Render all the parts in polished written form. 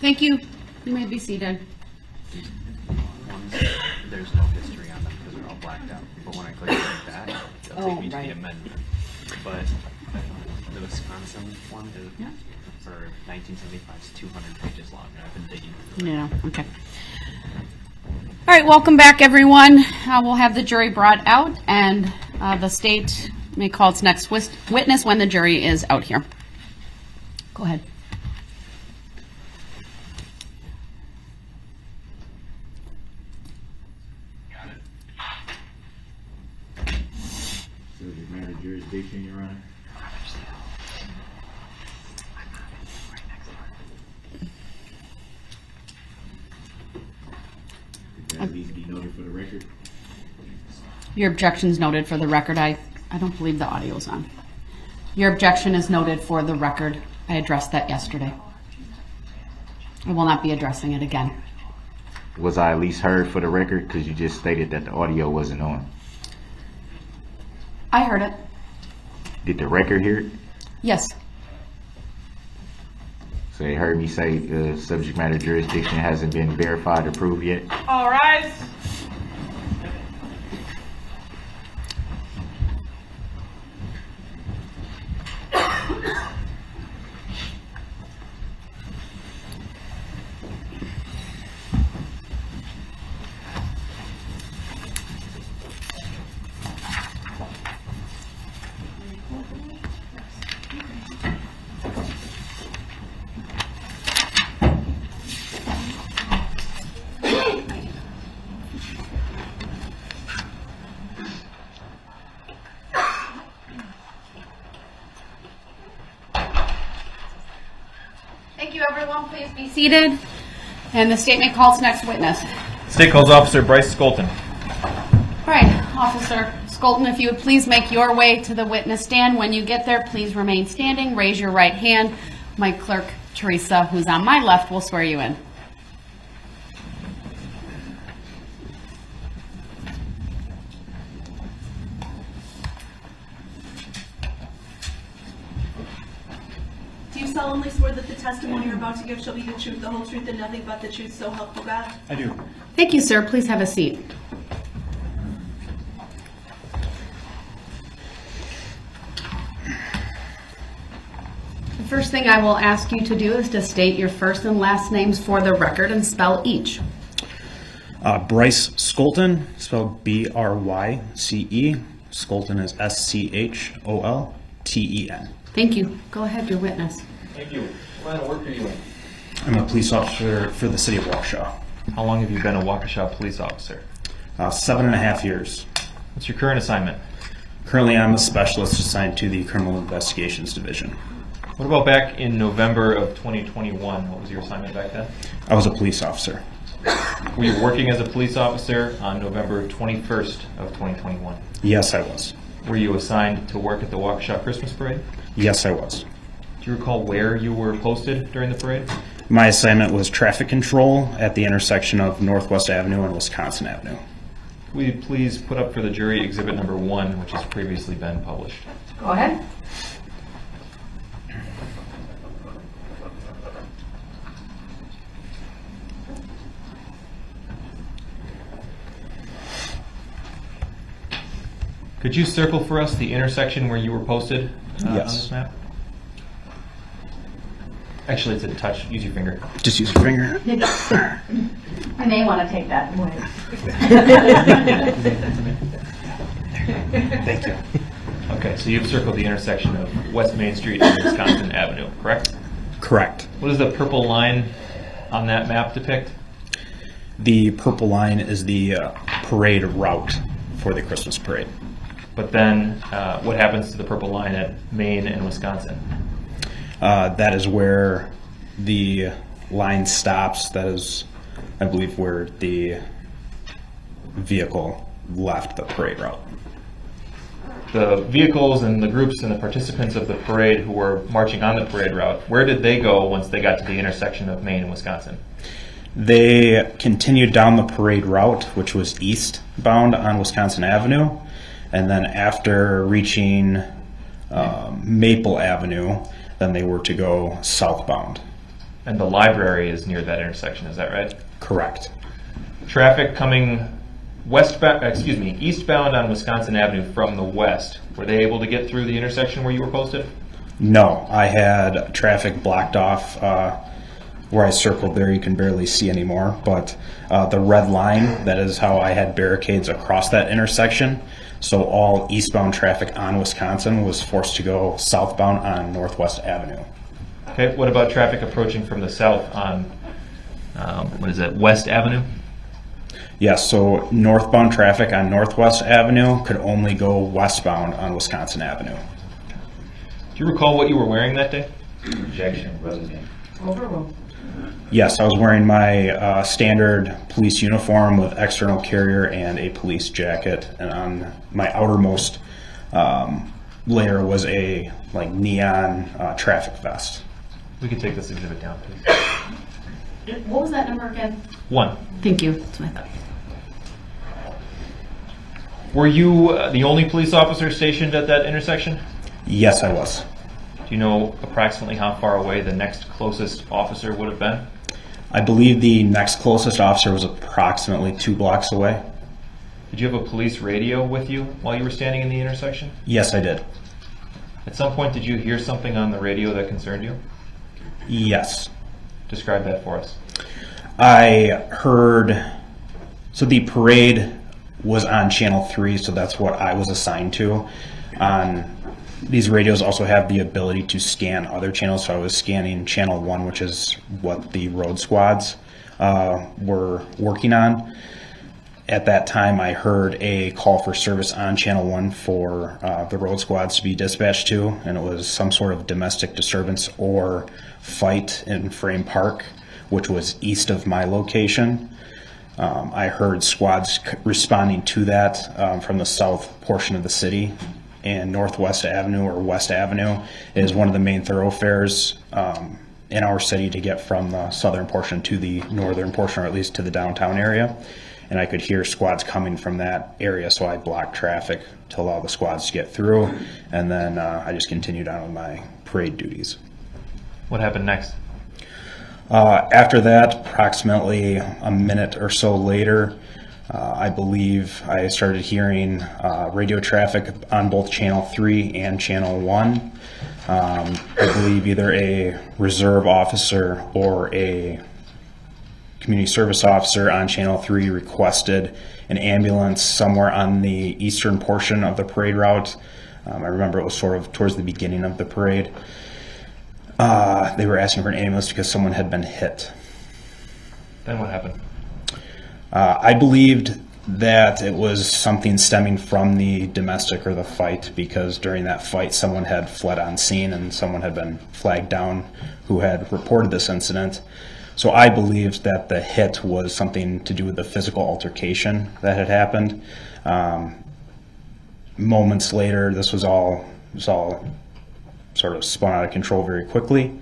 Thank you. You may be seated. There's no history on them because they're all blacked out. But when I click like that, it'll take me to the amendment. But the Wisconsin one is for 1975 is 200 pages long, and I've been digging through it. Yeah, okay. All right, welcome back, everyone. We'll have the jury brought out, and the state may call its next witness when the jury is out here. Go ahead. Subject matter jurisdiction, Your Honor. Could that need to be noted for the record? Your objection's noted for the record. I don't believe the audio's on. Your objection is noted for the record. I addressed that yesterday. I will not be addressing it again. Was I at least heard for the record? Because you just stated that the audio wasn't on. I heard it. Did the record hear it? Yes. So they heard me say subject matter jurisdiction hasn't been verified or proved yet? All rise. Thank you, everyone. Please be seated. And the state may call its next witness. State calls Officer Bryce Skolton. All right, Officer Skolton, if you would please make your way to the witness stand. When you get there, please remain standing. Raise your right hand. My clerk, Teresa, who's on my left, will swear you in. Do you solemnly swear that the testimony you're about to give shall be the truth, the whole truth, and nothing but the truth, so help you God? I do. Thank you, sir. Please have a seat. The first thing I will ask you to do is to state your first and last names for the record and spell each. Bryce Skolton, spelled B-R-Y-C-E. Skolton is S-C-H-O-L-T-E-N. Thank you. Go ahead, your witness. Thank you. What line of work are you in? I'm a police officer for the city of Waukesha. How long have you been a Waukesha police officer? 7.5 years. What's your current assignment? Currently, I'm a specialist assigned to the Criminal Investigations Division. What about back in November of 2021? What was your assignment back then? I was a police officer. Were you working as a police officer on November 21st of 2021? Yes, I was. Were you assigned to work at the Waukesha Christmas parade? Yes, I was. Do you recall where you were posted during the parade? My assignment was traffic control at the intersection of Northwest Avenue and Wisconsin Avenue. Will you please put up for the jury exhibit number 1, which has previously been published? Go ahead. Could you circle for us the intersection where you were posted on Yes. this map? Actually, it's a touch. Use your finger. Just use your finger. I may want to take that away. Thank you. Okay, so you've circled the intersection of West Main Street and Wisconsin Avenue, correct? Correct. What does the purple line on that map depict? The purple line is the parade route for the Christmas parade. But then, what happens to the purple line at Main and Wisconsin? That is where the line stops. That is, I believe, where the vehicle left the parade route. The vehicles and the groups and the participants of the parade who were marching on the parade route, where did they go once they got to the intersection of Main and Wisconsin? They continued down the parade route, which was eastbound on Wisconsin Avenue, and then after reaching Maple Avenue, then they were to go southbound. And the library is near that intersection, is that right? Correct. Traffic coming eastbound on Wisconsin Avenue from the west, were they able to get through the intersection where you were posted? No, I had traffic blocked off where I circled there. You can barely see anymore, but the red line, that is how I had barricades across that intersection. So all eastbound traffic on Wisconsin was forced to go southbound on Northwest Avenue. Okay, what about traffic approaching from the south on, West Avenue? Yes, so northbound traffic on Northwest Avenue could only go westbound on Wisconsin Avenue. Do you recall what you were wearing that day? Objection, President. Yes, I was wearing my standard police uniform with external carrier and a police jacket, and on my outermost layer was a neon traffic vest. We could take this exhibit down, please. What was that number again? 1. Thank you. That's what I thought. Were you the only police officer stationed at that intersection? Yes, I was. Do you know approximately how far away the next closest officer would have been? I believe the next closest officer was approximately 2 blocks away. Did you have a police radio with you while you were standing in the intersection? Yes, I did. At some point, did you hear something on the radio that concerned you? Yes. Describe that for us. I heard, so the parade was on channel 3, so that's what I was assigned to. These radios also have the ability to scan other channels, so I was scanning channel 1, which is what the road squads were working on. At that time, I heard a call for service on channel 1 for the road squads to be dispatched to, and it was some sort of domestic disturbance or fight in Frame Park, which was east of my location. I heard squads responding to that from the south portion of the city. And Northwest Avenue or West Avenue is one of the main thoroughfares in our city to get from the southern portion to the northern portion, or at least to the downtown area. And I could hear squads coming from that area, so I blocked traffic to allow the squads to get through. And then I just continued on with my parade duties. What happened next? After that, approximately a minute or so later, I believe I started hearing radio traffic on both channel 3 and channel 1. I believe either a reserve officer or a community service officer on channel 3 requested an ambulance somewhere on the eastern portion of the parade route. I remember it was sort of towards the beginning of the parade. They were asking for an ambulance because someone had been hit. Then what happened? I believed that it was something stemming from the domestic or the fight, because during that fight someone had fled on scene and someone had been flagged down who had reported this incident. So I believed that the hit was something to do with the physical altercation that had happened. Moments later, this was all sort of spun out of control very quickly.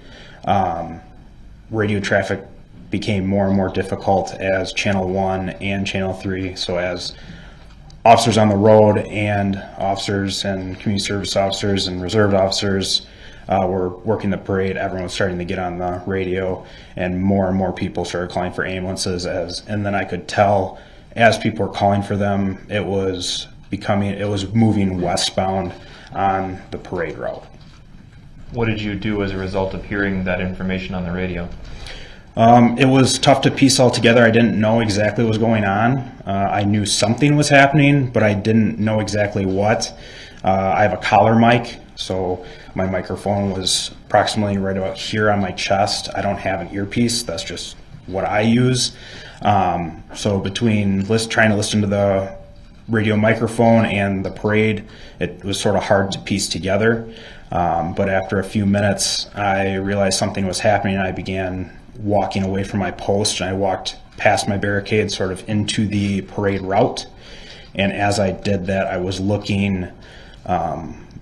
Radio traffic became more and more difficult as channel 1 and channel 3, so as officers on the road and officers and community service officers and reserved officers were working the parade, everyone was starting to get on the radio, and more people started calling for ambulances. And then I could tell as people were calling for them, it was moving westbound on the parade route. What did you do as a result of hearing that information on the radio? It was tough to piece all together. I didn't know exactly what was going on. I knew something was happening, but I didn't know exactly what. I have a collar mic, so my microphone was approximately right about here on my chest. I don't have an earpiece. That's just what I use. So between trying to listen to the radio microphone and the parade, it was sort of hard to piece together. But after a few minutes, I realized something was happening. I began walking away from my post, and I walked past my barricade sort of into the parade route. And as I did that, I was looking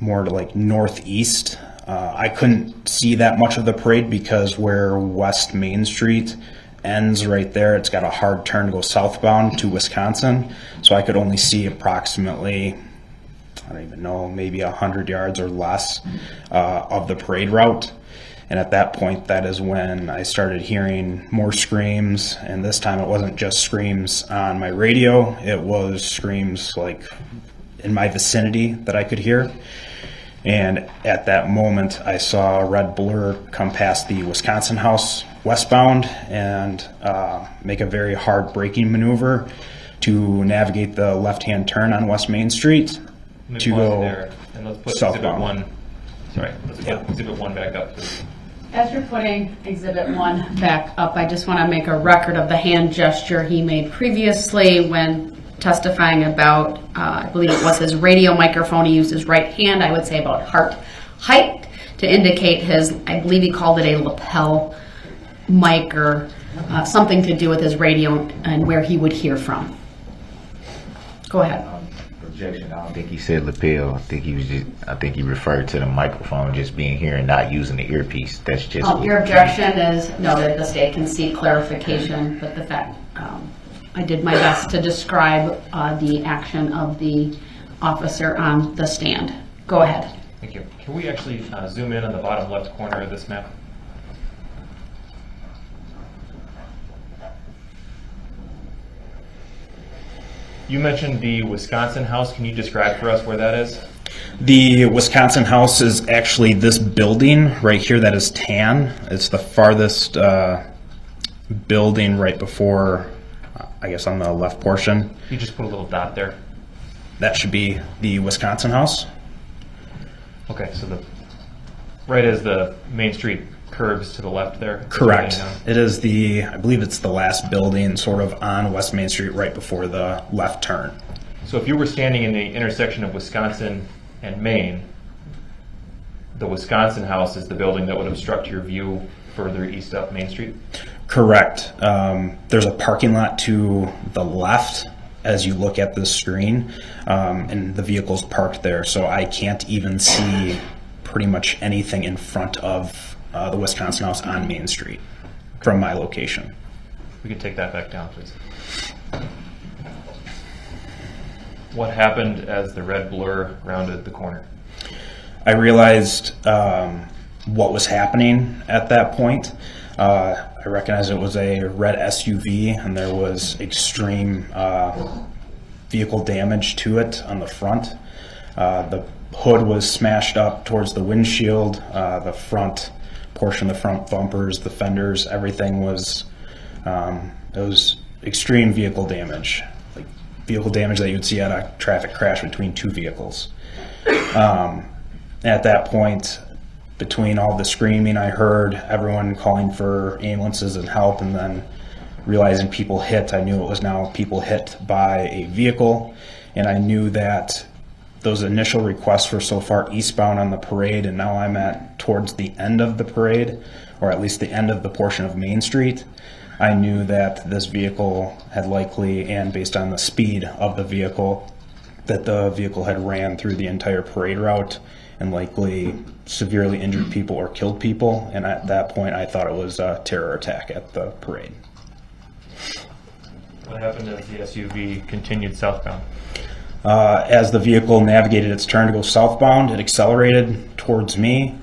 more to like northeast. I couldn't see that much of the parade because where West Main Street ends right there, it's got a hard turn to go southbound to Wisconsin. So I could only see approximately, I don't even know, maybe 100 yards or less of the parade route. And at that point, that is when I started hearing more screams. And this time it wasn't just screams on my radio, it was screams like in my vicinity that I could hear. And at that moment, I saw a red blur come past the Wisconsin house westbound and make a very hard braking maneuver to navigate the left-hand turn on West Main Street Let me to pause go there, and let's put southbound. Exhibit 1. Sorry, let's put Exhibit 1 back up, please. As you're putting Exhibit 1 back up, I just want to make a record of the hand gesture he made previously when testifying about, I believe it was his radio microphone. He used his right hand, I would say about heart height, to indicate his, I believe he called it a lapel mic or something to do with his radio and where he would hear from. Go ahead. Objection. I don't think he said lapel. I think he referred to the microphone just being here and not using the earpiece. That's just. Your objection is noted. The state can seek clarification, but the fact, I did my best to describe the action of the officer on the stand. Go ahead. Thank you. Can we actually zoom in on the bottom left corner of this map? You mentioned the Wisconsin house. Can you describe for us where that is? The Wisconsin house is actually this building right here that is tan. It's the farthest building right before, I guess on the left portion. You just put a little dot there. That should be the Wisconsin house. Okay, so the right as the Main Street curves to the left there? Correct. It is I believe it's the last building sort of on West Main Street right before the left turn. So if you were standing in the intersection of Wisconsin and Main, the Wisconsin house is the building that would obstruct your view further east up Main Street? Correct. There's a parking lot to the left as you look at this screen, and the vehicle's parked there, so I can't even see pretty much anything in front of the Wisconsin house on Main Street from my location. We could take that back down, please. What happened as the red blur rounded the corner? I realized what was happening at that point. I recognized it was a red SUV and there was extreme vehicle damage to it on the front. The hood was smashed up towards the windshield, the front portion, the front bumpers, the fenders, everything was, it was extreme vehicle damage, like vehicle damage that you'd see at a traffic crash between two vehicles. At that point, between all the screaming, I heard everyone calling for ambulances and help, and then realizing people hit, I knew it was now people hit by a vehicle, and I knew that those initial requests were so far eastbound on the parade, and now I'm at towards the end of the parade, or at least the end of the portion of Main Street. I knew that this vehicle had likely, and based on the speed of the vehicle, that the vehicle had ran through the entire parade route and likely severely injured people or killed people. And at that point, I thought it was a terror attack at the parade. What happened as the SUV continued southbound? As the vehicle navigated its turn to go southbound, it accelerated towards me.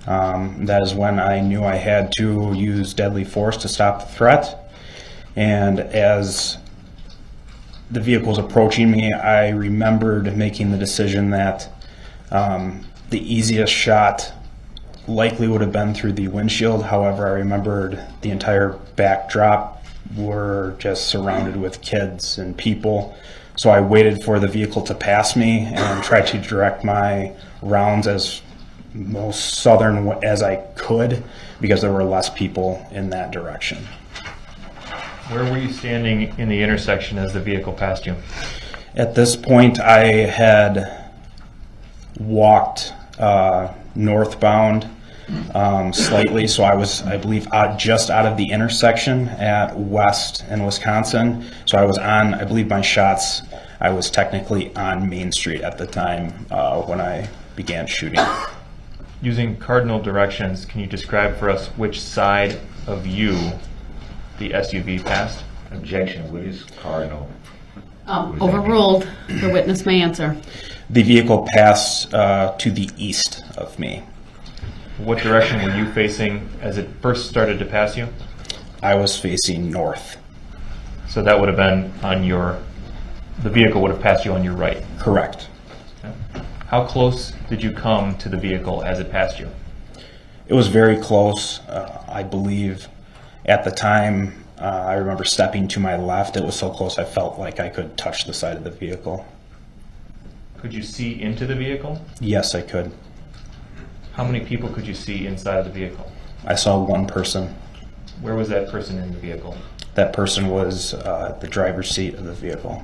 That is when I knew I had to use deadly force to stop the threat. And as the vehicle was approaching me, I remembered making the decision that the easiest shot likely would have been through the windshield. However, I remembered the entire backdrop were just surrounded with kids and people. So I waited for the vehicle to pass me and tried to direct my rounds as most southern as I could because there were less people in that direction. Where were you standing in the intersection as the vehicle passed you? At this point, I had walked northbound slightly, so I was, I believe, just out of the intersection at West in Wisconsin. So I was on, I believe my shots, I was technically on Main Street at the time when I began shooting. Using cardinal directions, can you describe for us which side of you the SUV passed? Objection. What is cardinal? Overruled. The witness may answer. The vehicle passed to the east of me. What direction were you facing as it first started to pass you? I was facing north. So that would have been on the vehicle would have passed you on your right. Correct. Okay. How close did you come to the vehicle as it passed you? It was very close. I believe at the time, I remember stepping to my left. It was so close I felt like I could touch the side of the vehicle. Could you see into the vehicle? Yes, I could. How many people could you see inside of the vehicle? I saw one person. Where was that person in the vehicle? That person was the driver's seat of the vehicle.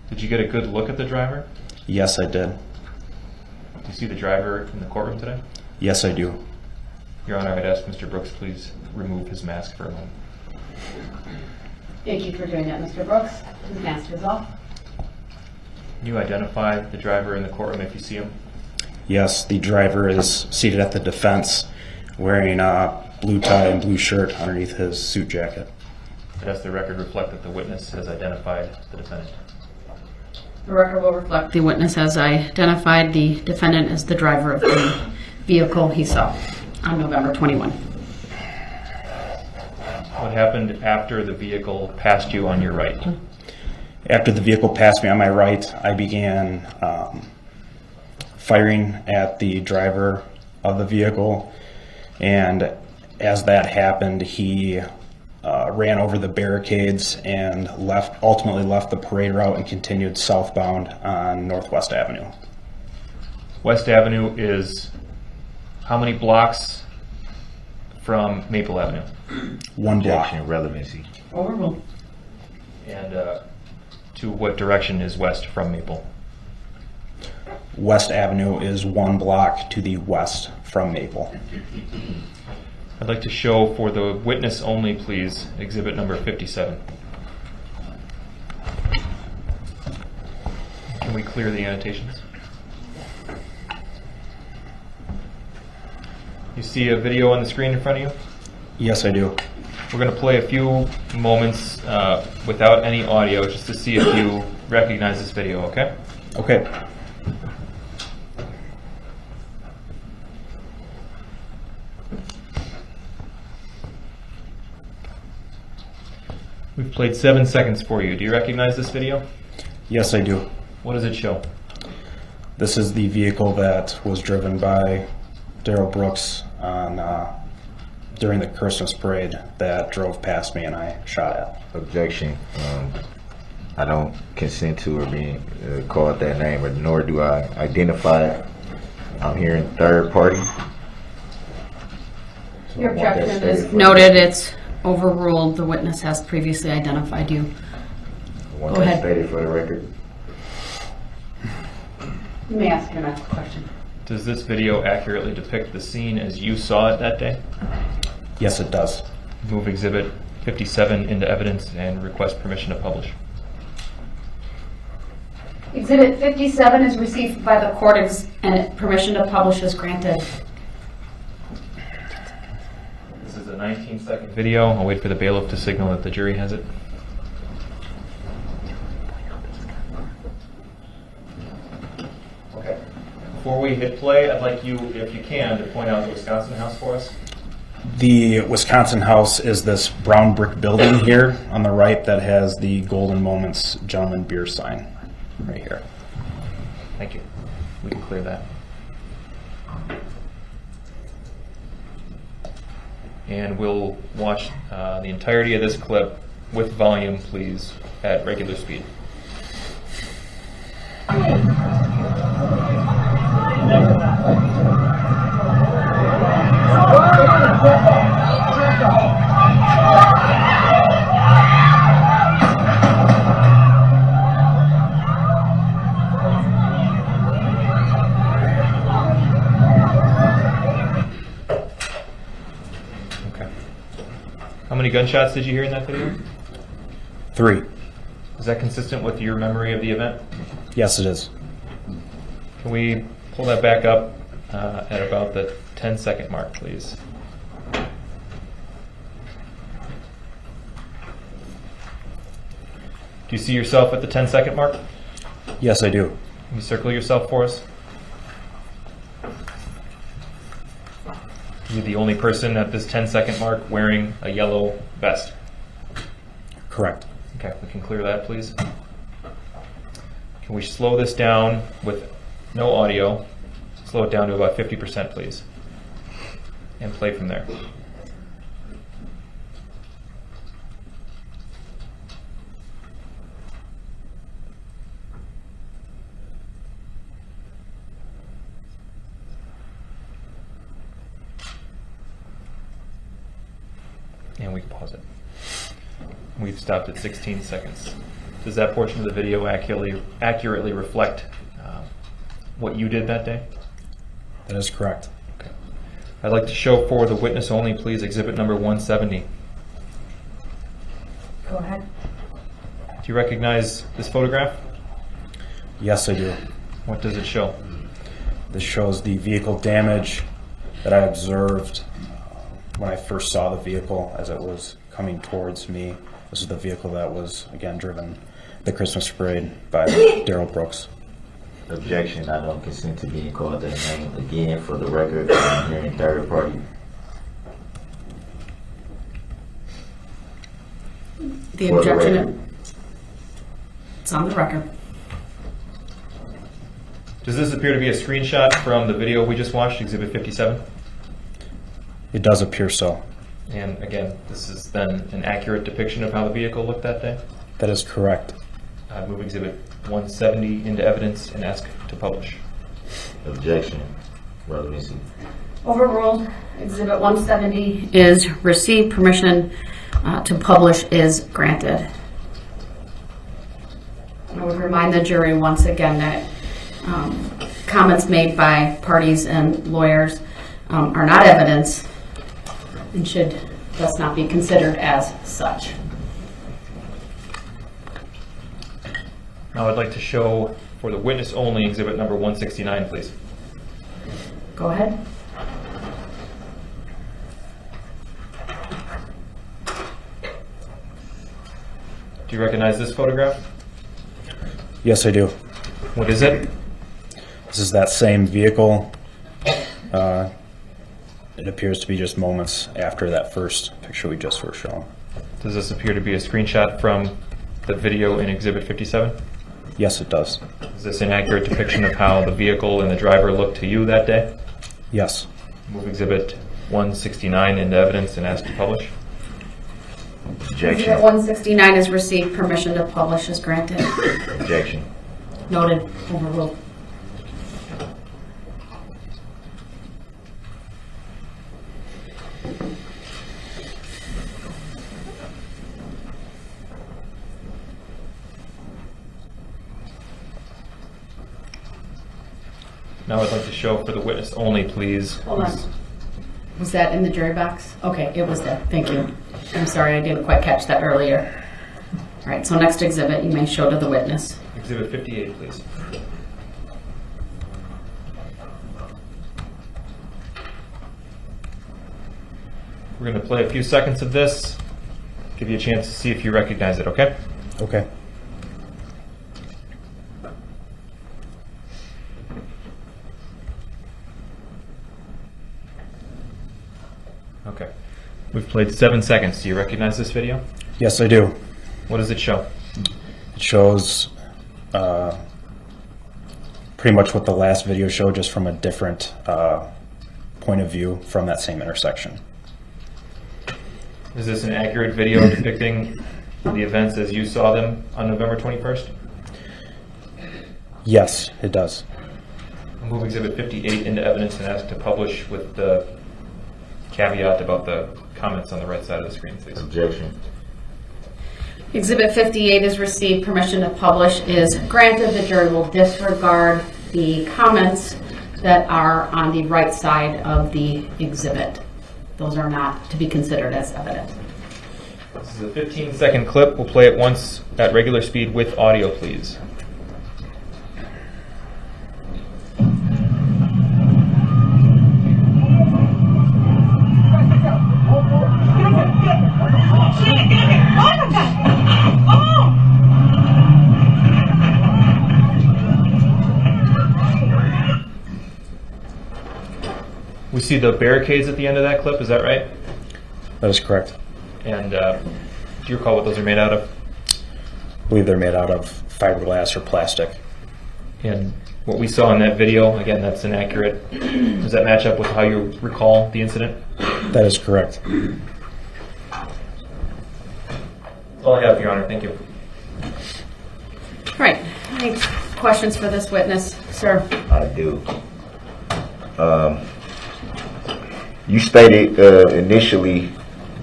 Did you get a good look at the driver? Yes, I did. Do you see the driver in the courtroom today? Yes, I do. Your Honor, I'd ask Mr. Brooks please remove his mask for a moment. Thank you for doing that, Mr. Brooks. His mask is off. Can you identify the driver in the courtroom if you see him? Yes, the driver is seated at the defense wearing a blue tie and blue shirt underneath his suit jacket. Does the record reflect that the witness has identified the defendant? The record will reflect the witness has identified the defendant as the driver of the vehicle he saw on November 21. What happened after the vehicle passed you on your right? After the vehicle passed me on my right, I began firing at the driver of the vehicle, and as that happened, he ran over the barricades and ultimately left the parade route and continued southbound on Northwest Avenue. West Avenue is how many blocks from Maple Avenue? One block. Objection, relevancy. Overruled. And to what direction is west from Maple? West Avenue is 1 block to the west from Maple. I'd like to show for the witness only, please, exhibit number 57. Can we clear the annotations? You see a video on the screen in front of you? Yes, I do. We're going to play a few moments without any audio just to see if you recognize this video, okay? Okay. We've played 7 seconds for you. Do you recognize this video? Yes, I do. What does it show? This is the vehicle that was driven by Darrell Brooks during the Christmas parade that drove past me and I shot at. Objection. I don't consent to it being called that name, or nor do I identify it. I'm hearing third party. So Your I want that objection stated is for the- noted. It's overruled. The witness has previously identified you. I want Go that ahead. stated for the record. You may ask your next question. Does this video accurately depict the scene as you saw it that day? Yes, it does. Move exhibit 57 into evidence and request permission to publish. Exhibit 57 is received by the court and permission to publish is granted. This is a 19-second video. I'll wait for the bailiff to signal that the jury has it. Okay. Before we hit play, I'd like you, if you can, to point out the Wisconsin House for us. The Wisconsin House is this brown brick building here on the right that has the Golden Moments Gentleman Beer sign right here. Thank you. We can clear that. And we'll watch the entirety of this clip with volume, please, at regular speed. Okay. How many gunshots did you hear in that video? 3. Is that consistent with your memory of the event? Yes, it is. Can we pull that back up at about the 10-second mark, please? Do you see yourself at the 10-second mark? Yes, I do. Can you circle yourself for us? You're the only person at this 10-second mark wearing a yellow vest. Correct. Okay, we can clear that, please. Can we slow this down with no audio? Slow it down to about 50%, please. And play from there. And we can pause it. We've stopped at 16 seconds. Does that portion of the video accurately reflect what you did that day? That is correct. Okay. I'd like to show for the witness only, please, exhibit number 170. Go ahead. Do you recognize this photograph? Yes, I do. What does it show? This shows the vehicle damage that I observed when I first saw the vehicle as it was coming towards me. This is the vehicle that was, again, driven the Christmas parade by Darrell Brooks. Objection, I don't consent to being called that name. Again, for the record, I'm hearing third party. The For the objection, record. it's on the record. Does this appear to be a screenshot from the video we just watched, exhibit 57? It does appear so. And again, this is then an accurate depiction of how the vehicle looked that day? That is correct. Move exhibit 170 into evidence and ask to publish. Objection, relevancy. Overruled. Exhibit 170 is received. Permission to publish is granted. I would remind the jury once again that comments made by parties and lawyers are not evidence and should thus not be considered as such. Now I'd like to show for the witness only exhibit number 169, please. Go ahead. Do you recognize this photograph? Yes, I do. What is it? This is that same vehicle. It appears to be just moments after that first picture we just were shown. Does this appear to be a screenshot from the video in exhibit 57? Yes, it does. Is this an accurate depiction of how the vehicle and the driver looked to you that day? Yes. Move exhibit 169 into evidence and ask to publish. Objection. Exhibit 169 is received. Permission to publish is granted. Objection. Noted. Overruled. Now I'd like to show for the witness only, please. Hold on. Was that in the jury box? Okay, it was there. Thank you. I'm sorry, I didn't quite catch that earlier. All right, so next exhibit you may show to the witness. Exhibit 58, please. We're going to play a few seconds of this, give you a chance to see if you recognize it, okay? Okay. Okay. We've played 7 seconds. Do you recognize this video? Yes, I do. What does it show? It shows pretty much what the last video showed, just from a different point of view from that same intersection. Is this an accurate video depicting the events as you saw them on November 21st? Yes, it does. I'll move exhibit 58 into evidence and ask to publish with the caveat about the comments on the right side of the screen, please. Objection. Exhibit 58 is received. Permission to publish is granted. The jury will disregard the comments that are on the right side of the exhibit. Those are not to be considered as evidence. This is a 15-second clip. We'll play it once at regular speed with audio, please. We see the barricades at the end of that clip, is that right? That is correct. And do you recall what those are made out of? I believe they're made out of fiberglass or plastic. And what we saw in that video, again, that's inaccurate. Does that match up with how you recall the incident? That is correct. That's all I have, Your Honor. Thank you. All right. Any questions for this witness, sir? I do. You stated initially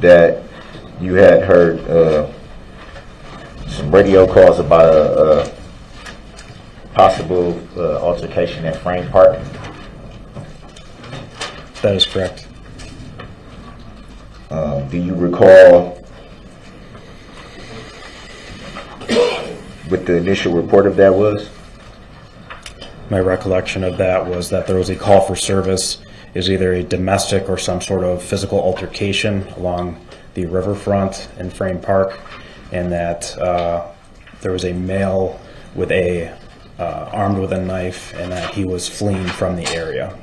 that you had heard some radio calls about a possible altercation at Frame Park. That is correct. Do you recall what the initial report of that was? My recollection of that was that there was a call for service, is either a domestic or some sort of physical altercation along the riverfront in Frame Park, and that there was a male with armed with a knife, and that he was fleeing from the area.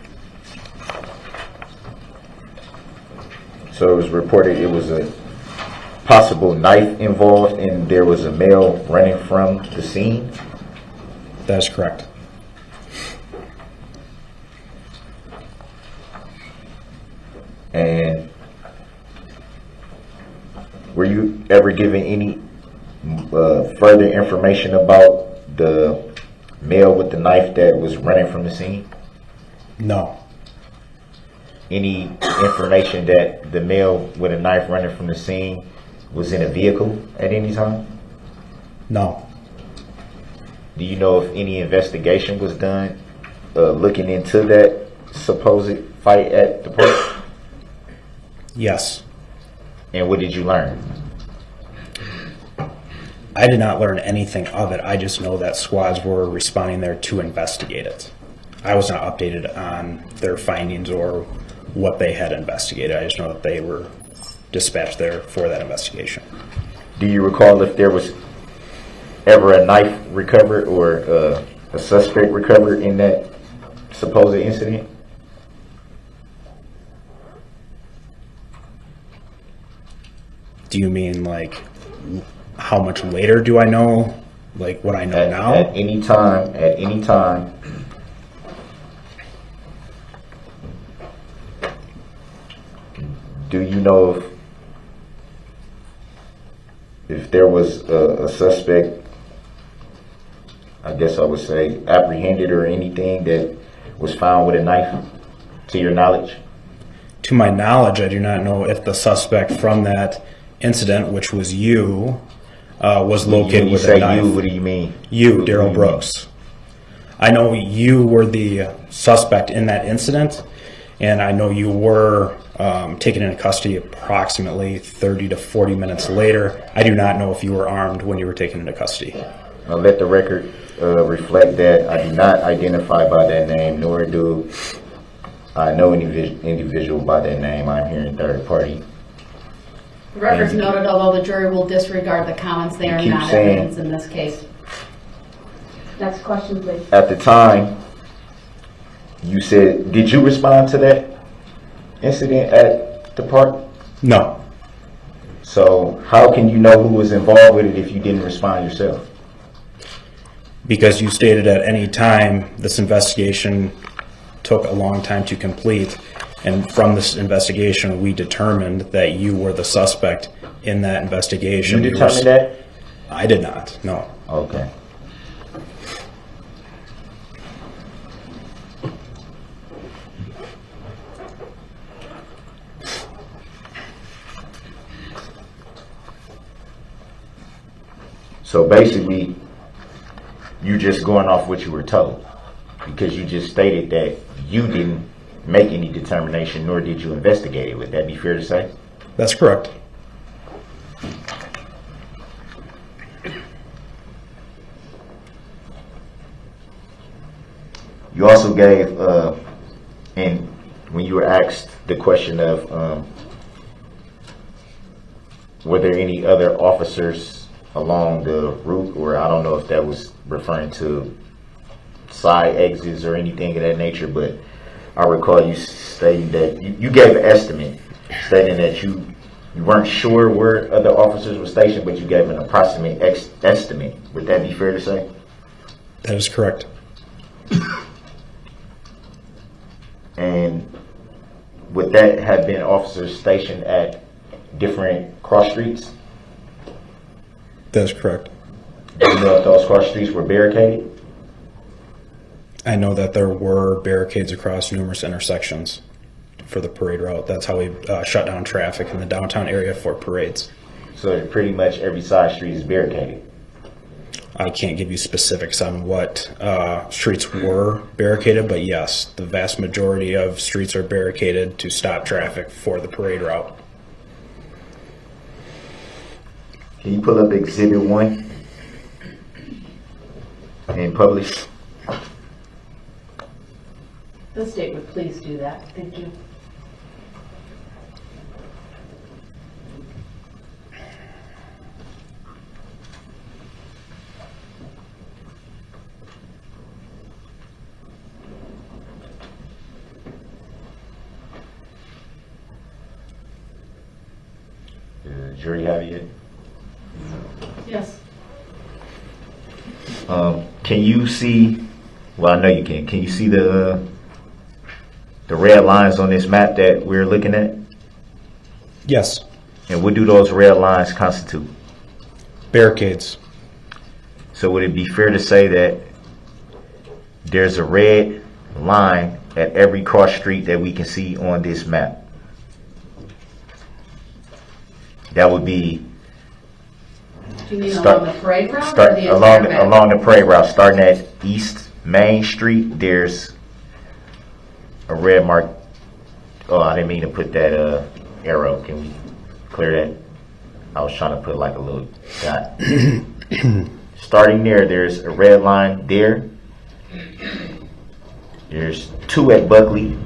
So it was reported it was a possible knife involved and there was a male running from the scene? That is correct. And were you ever given any further information about the male with the knife that was running from the scene? No. Any information that the male with a knife running from the scene was in a vehicle at any time? No. Do you know if any investigation was done looking into that supposed fight at the park? Yes. And what did you learn? I did not learn anything of it. I just know that squads were responding there to investigate it. I was not updated on their findings or what they had investigated. I just know that they were dispatched there for that investigation. Do you recall if there was ever a knife recovered or a suspect recovered in that supposed incident? Do you mean like how much later do I know? Like what I know now? At any time. Do you know if there was a suspect, I guess I would say, apprehended or anything that was found with a knife, to your knowledge? To my knowledge, I do not know if the suspect from that incident, which was you, was located with a knife. You, what do you mean? You, Darrell Brooks. I know you were the suspect in that incident, and I know you were taken into custody approximately 30 to 40 minutes later. I do not know if you were armed when you were taken into custody. I'll let the record reflect that I do not identify by that name, nor do I know any individual by that name. I'm here in third party. The record's noted, although the jury will disregard the comments, they are keep not saying- evidence in this case. Next question, please. At the time, you said, did you respond to that incident at the park? No. So how can you know who was involved with it if you didn't respond yourself? Because you stated at any time this investigation took a long time to complete, and from this investigation we determined that you were the suspect in that investigation. You determined that? I did not, no. Okay. So basically, you're just going off what you were told, because you just stated that you didn't make any determination, nor did you investigate it. Would that be fair to say? That's correct. You also gave, and when you were asked the question of were there any other officers along the route, or I don't know if that was referring to side exits or anything of that nature, but I recall you stating that you gave an estimate, stating that you weren't sure where other officers were stationed, but you gave an approximate estimate. Would that be fair to say? That is correct. And would that have been officers stationed at different cross streets? That is correct. Do you know if those cross streets were barricaded? I know that there were barricades across numerous intersections for the parade route. That's how we shut down traffic in the downtown area for parades. So pretty much every side street is barricaded. I can't give you specifics on what streets were barricaded, but yes, the vast majority of streets are barricaded to stop traffic for the parade route. Can you pull up Exhibit 1 and publish? The state would please do that. Thank you. Does the jury have it yet? Yes. Can you see, well, I know you can. Can you see the red lines on this map that we're looking at? Yes, And what do those red lines constitute? barricades. So would it be fair to say that there's a red line at every cross street that we can see on this map? That would be Do you mean Start- along the parade route start or the entire map? along the parade route, starting at East Main Street. There's a red mark. Oh, I didn't mean to put that arrow. Can we clear that? I was trying to put like a little dot. Starting there's a red line there. There's 2 at Buckley.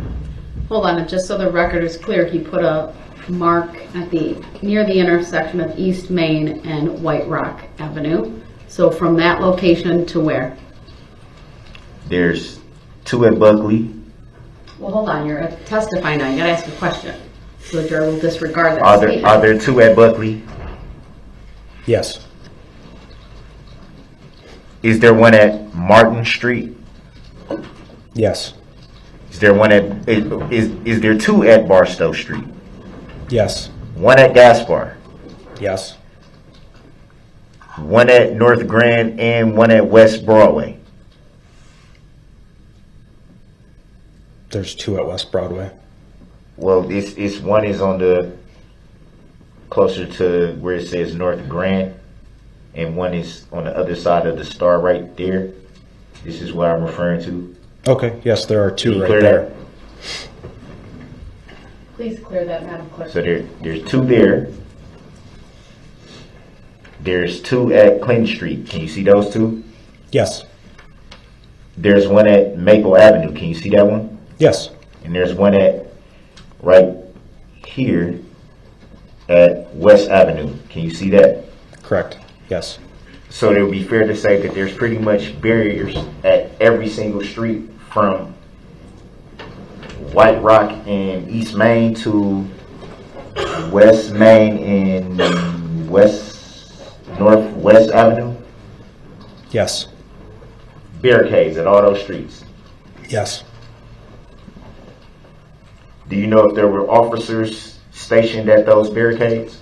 Hold on, just so the record is clear, he put a mark at near the intersection of East Main and White Rock Avenue. So from that location to where? There's 2 at Buckley. Well, hold on, you're testifying now, you gotta ask a question. So the jury will disregard that Are statement. there 2 at Buckley? Yes, Is there one at Martin Street? yes, Is there one at is there 2 at Barstow Street? yes, 1 at Gaspar, yes, 1 at North Grand, and 1 at West Broadway. there's 2 at West Broadway. Well, it's one is on the closer to where it says North Grand, and one is on the other side of the star right there. This is what I'm referring to. Okay, yes, there are 2 Can you right clear there. that? Please clear that, Madam Clerk. So there's 2 there. There's 2 at Clinton Street. Can you see those 2? Yes, There's 1 at Maple Avenue. Can you see that one? yes, And there's 1 at right here at West Avenue. Can you see that? correct, yes, So it would be fair to say that there's pretty much barriers at every single street from White Rock and East Main to West Main and Northwest Avenue. yes, Barricades at all those streets. yes, Do you know if there were officers stationed at those barricades?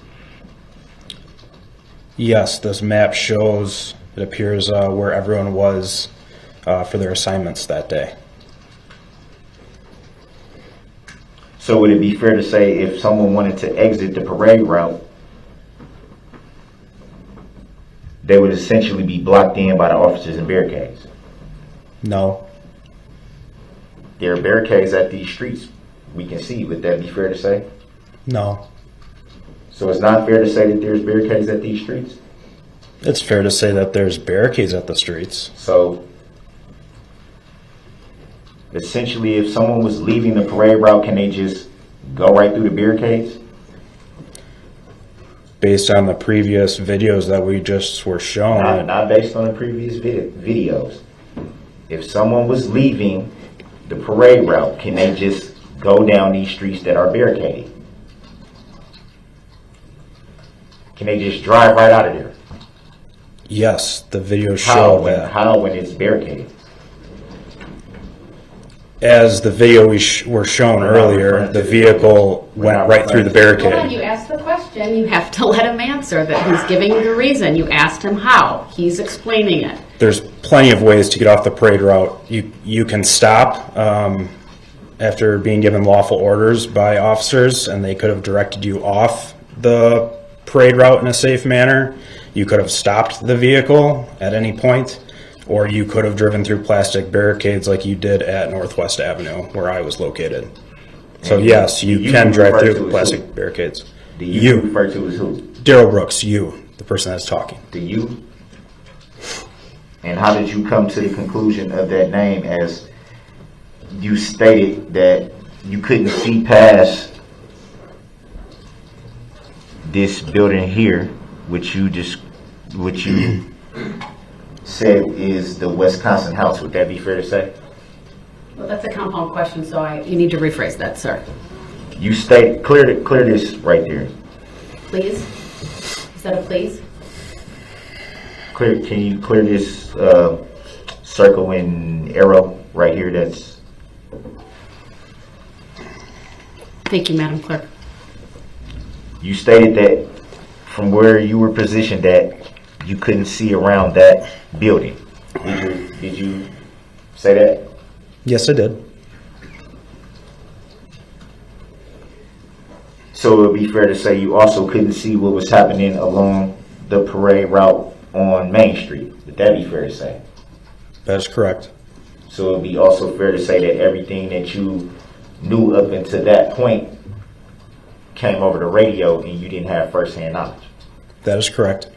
yes. This map shows, it appears, where everyone was for their assignments that day. So would it be fair to say if someone wanted to exit the parade route, they would essentially be blocked in by the officers and barricades? No, There are barricades at these streets we can see. Would that be fair to say? no. So it's not fair to say that there's barricades at these streets? It's fair to say that there's barricades at the streets. So essentially, if someone was leaving the parade route, can they just go right through the barricades? Based on the previous videos that we just were shown, Not based on the previous videos. If someone was leaving the parade route, can they just go down these streets that are barricaded? Can they just drive right out of there? Yes, the videos How show when, that. how when it's barricaded? As the video were shown earlier, the vehicle went right through the Hold on, barricade. you asked the question, you have to let him answer that. He's giving you the reason. You asked him how. He's explaining it. There's plenty of ways to get off the parade route. You can stop after being given lawful orders by officers, and they could have directed you off the parade route in a safe manner. You could have stopped the vehicle at any point, or you could have driven through plastic barricades like you did at Northwest Avenue, where I was located. So yes, you can drive refer to through as plastic who? barricades. Do you refer to as who? Darrell Brooks, you, the person that's talking. The you? And how did you come to the conclusion of that name, as you stated that you couldn't see past this building here, which you said is the Wisconsin house? Would that be fair to say? Well, that's a compound question, so you need to rephrase that, sir. You state, clear this right there. Please? Is that a please? Can you clear this circle and arrow right here? That's. Thank you, Madam Clerk. You stated that from where you were positioned that you couldn't see around that building. Did you say that? Yes, I did. So it would be fair to say you also couldn't see what was happening along the parade route on Main Street. Would that be fair to say? That is correct. So it would be also fair to say that everything that you knew up until that point came over the radio and you didn't have first-hand knowledge. That is correct.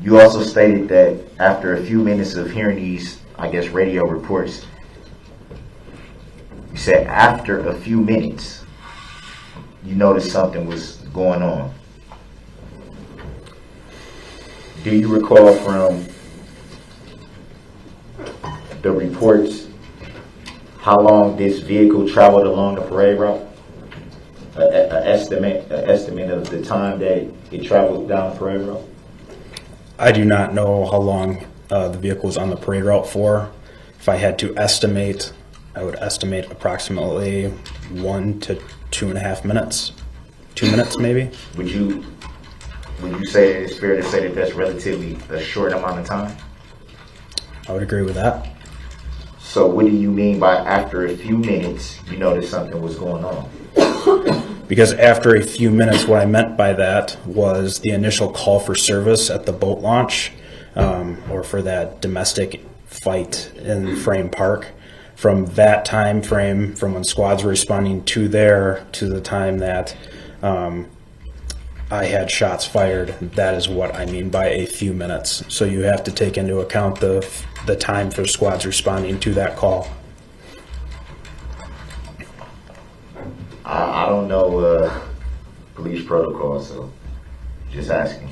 You also stated that after a few minutes of hearing these, radio reports, you said after a few minutes, you noticed something was going on. Do you recall from the reports how long this vehicle traveled along the parade route? An estimate of the time that it traveled down the parade route? I do not know how long the vehicle was on the parade route for. If I had to estimate, I would estimate approximately 1 to 2.5 minutes. 2 minutes, maybe. Would you say it's fair to say that that's relatively a short amount of time? I would agree with that. So what do you mean by after a few minutes you noticed something was going on? Because after a few minutes, what I meant by that was the initial call for service at the boat launch, or for that domestic fight in Frame Park. From that time frame, from when squads were responding to there to the time that I had shots fired, that is what I mean by a few minutes. So you have to take into account the time for squads responding to that call. I don't know police protocol, so just asking.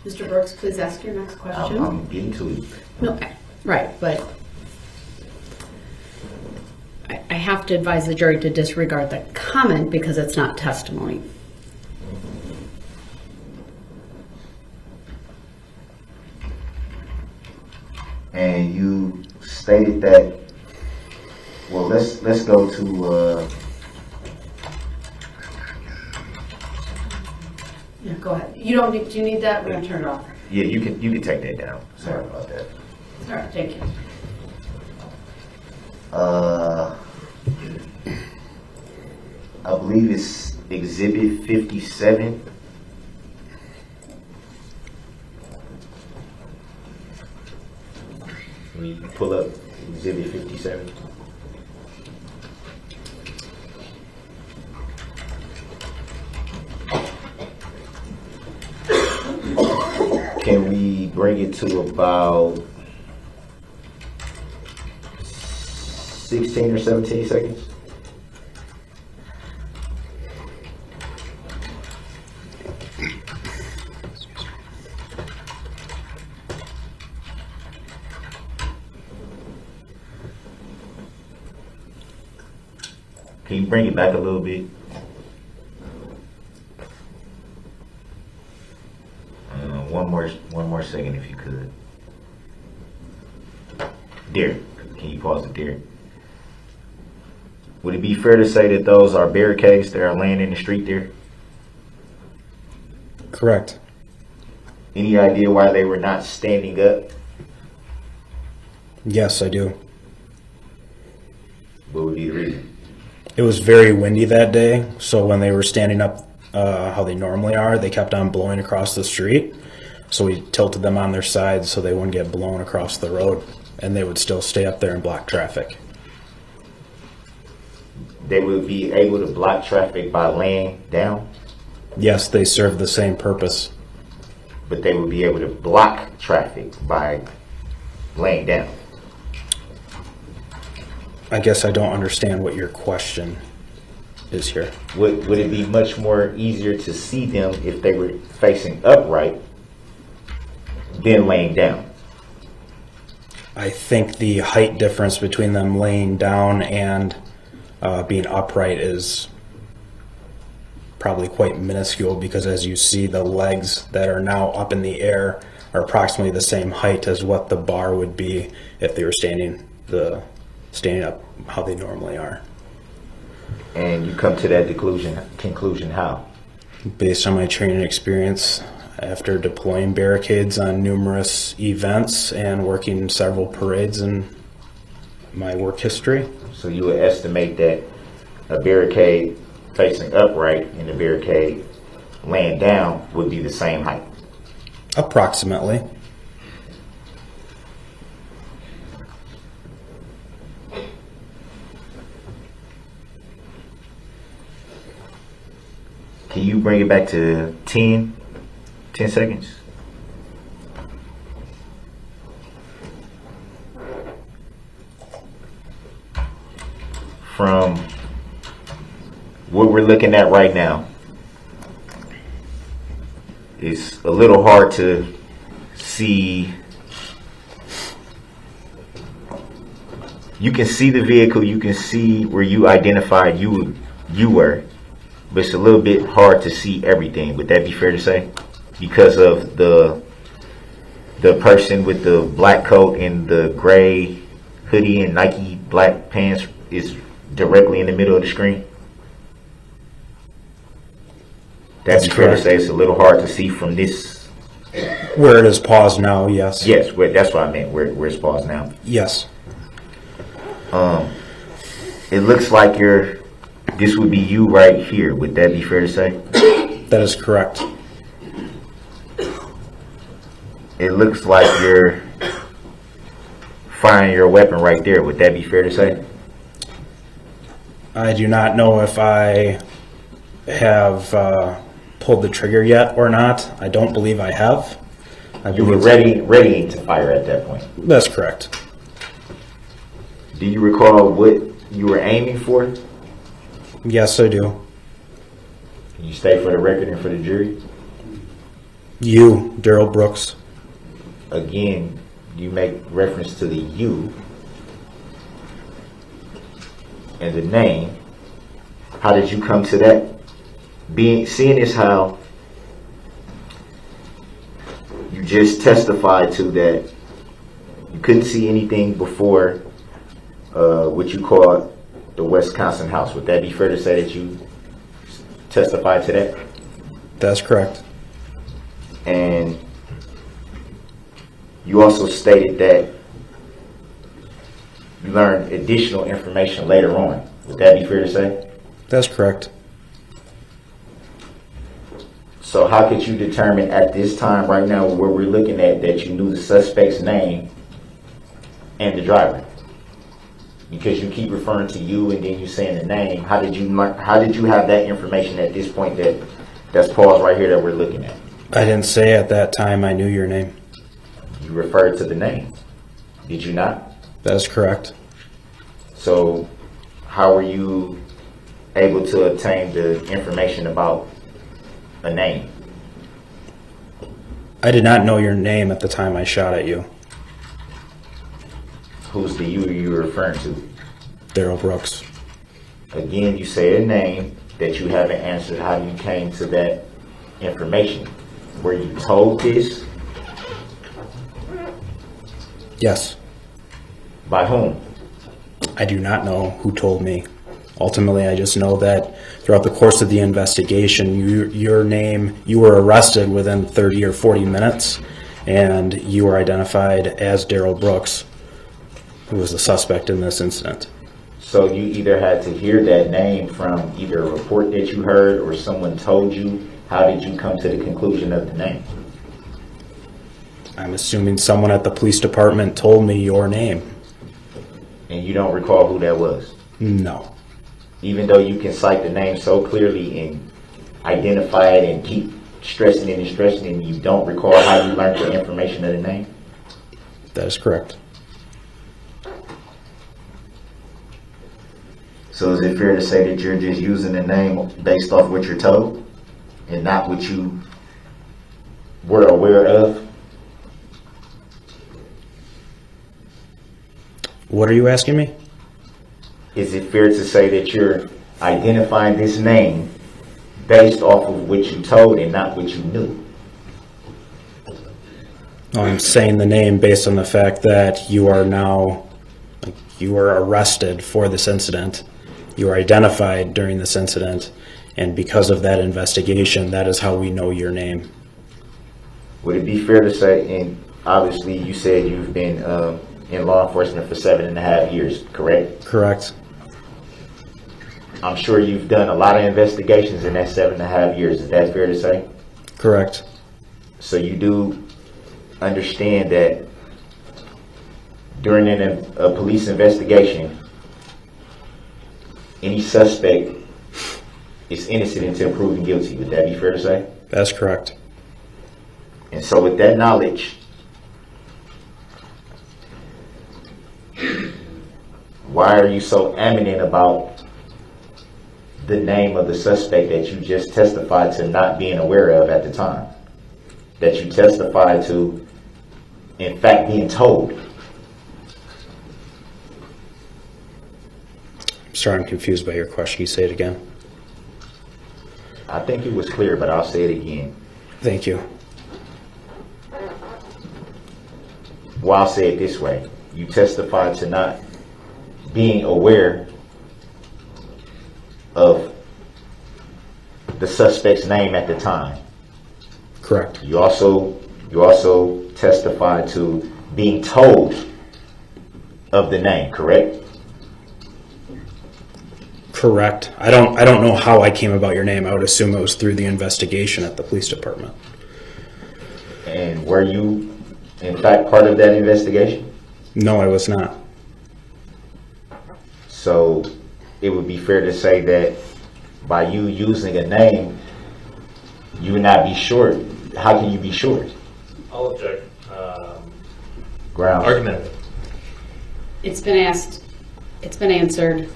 Mr. Brooks, please ask your next question. I'm getting to it. Okay, right, but I have to advise the jury to disregard the comment because it's not testimony. And you stated that. Well, let's go to. Yeah, go ahead. You don't need, do you need that? We're gonna turn it off. Yeah, you can take that down. Sorry about that. All right, thank you. I believe it's Exhibit 57. Can we pull up Exhibit 57? Can we bring it to about 16 or 17 seconds. Can you bring it back a little bit? One more second if you could. There. Can you pause it there? Would it be fair to say that those are barricades that are laying in the street there? Correct. Any idea why they were not standing up? Yes, I do. What would be the reason? It was very windy that day, so when they were standing up how they normally are, they kept on blowing across the street. So we tilted them on their sides so they wouldn't get blown across the road, and they would still stay up there and block traffic. They would be able to block traffic by laying down, Yes, they serve the same purpose. but they would be able to block traffic by laying down. I guess I don't understand what your question is here. Would it be much more easier to see them if they were facing upright than laying down? I think the height difference between them laying down and being upright is probably quite minuscule, because as you see, the legs that are now up in the air are approximately the same height as what the bar would be if they were standing up how they normally are. And you come to that conclusion how? Based on my training experience after deploying barricades on numerous events and working several parades in my work history. So you would estimate that a barricade facing upright and a barricade laying down would be the same height. Approximately. Can you bring it back to 10 seconds? From what we're looking at right now, it's a little hard to see. You can see the vehicle, you can see where you identified you were, but it's a little bit hard to see everything. Would that be fair to say? Because of the person with the black coat and the gray hoodie and Nike black pants is directly in the middle of the screen? That'd be fair to say it's a little hard to see from this. Where it is paused now, yes. Yes, that's what I meant, where it's paused now. Yes. It looks like this would be you right here. Would that be fair to say? That is correct. It looks like you're firing your weapon right there. Would that be fair to say? I do not know if I have pulled the trigger yet or not. I don't believe I have. You were ready to fire at that point. That's correct. Do you recall what you were aiming for? Yes, I do. Can you state for the record and for the jury? You, Darrell Brooks. Again, you make reference to the you and the name. How did you come to that? Seeing as how you just testified to that you couldn't see anything before what you call the Wisconsin house. Would that be fair to say that you testified to that? That's correct. And you also stated that you learned additional information later on. Would that be fair to say? That's correct. So how could you determine at this time right now where we're looking at that you knew the suspect's name and the driver? Because you keep referring to you and then you saying the name. How did you have that information at this point that's paused right here that we're looking at? I didn't say at that time I knew your name. You referred to the name. Did you not? That is correct. So how were you able to obtain the information about a name? I did not know your name at the time I shot at you. Who's the you you're referring to? Darrell Brooks. Again, you say a name that you haven't answered how you came to that information. Were you told this? Yes. By whom? I do not know who told me. Ultimately, I just know that throughout the course of the investigation, you were arrested within 30 or 40 minutes, and you were identified as Darrell Brooks, who was the suspect in this incident. So you either had to hear that name from either a report that you heard or someone told you. How did you come to the conclusion of the name? I'm assuming someone at the police department told me your name. And you don't recall who that was? No. Even though you can cite the name so clearly and identify it and keep stressing it and stressing it, and you don't recall how you learned the information of the name? That is correct. So is it fair to say that you're just using the name based off what you're told and not what you were aware of? What are you asking me? Is it fair to say that you're identifying this name based off of what you told and not what you knew? I'm saying the name based on the fact that you are arrested for this incident. You are identified during this incident, and because of that investigation, that is how we know your name. Would it be fair to say, and obviously you said you've been in law enforcement for 7.5 years, correct? Correct. I'm sure you've done a lot of investigations in that 7.5 years. Is that fair to say? Correct. So you do understand that during a police investigation, any suspect is innocent until proven guilty. Would that be fair to say? That's correct. And so with that knowledge, why are you so adamant about the name of the suspect that you just testified to not being aware of at the time? That you testified to, in fact, being told? Sorry, I'm confused by your question. Can you say it again? I think it was clear, but I'll say it again. Thank you. Well, I'll say it this way. You testified to not being aware of the suspect's name at the time. Correct. You also testified to being told of the name, correct? Correct. I don't know how I came about your name. I would assume it was through the investigation at the police department. And were you, in fact, part of that investigation? No, I was not. So it would be fair to say that by you using a name, you would not be short. How can you be short? I'll object. Grounds. Argumentative. It's been asked, it's been answered,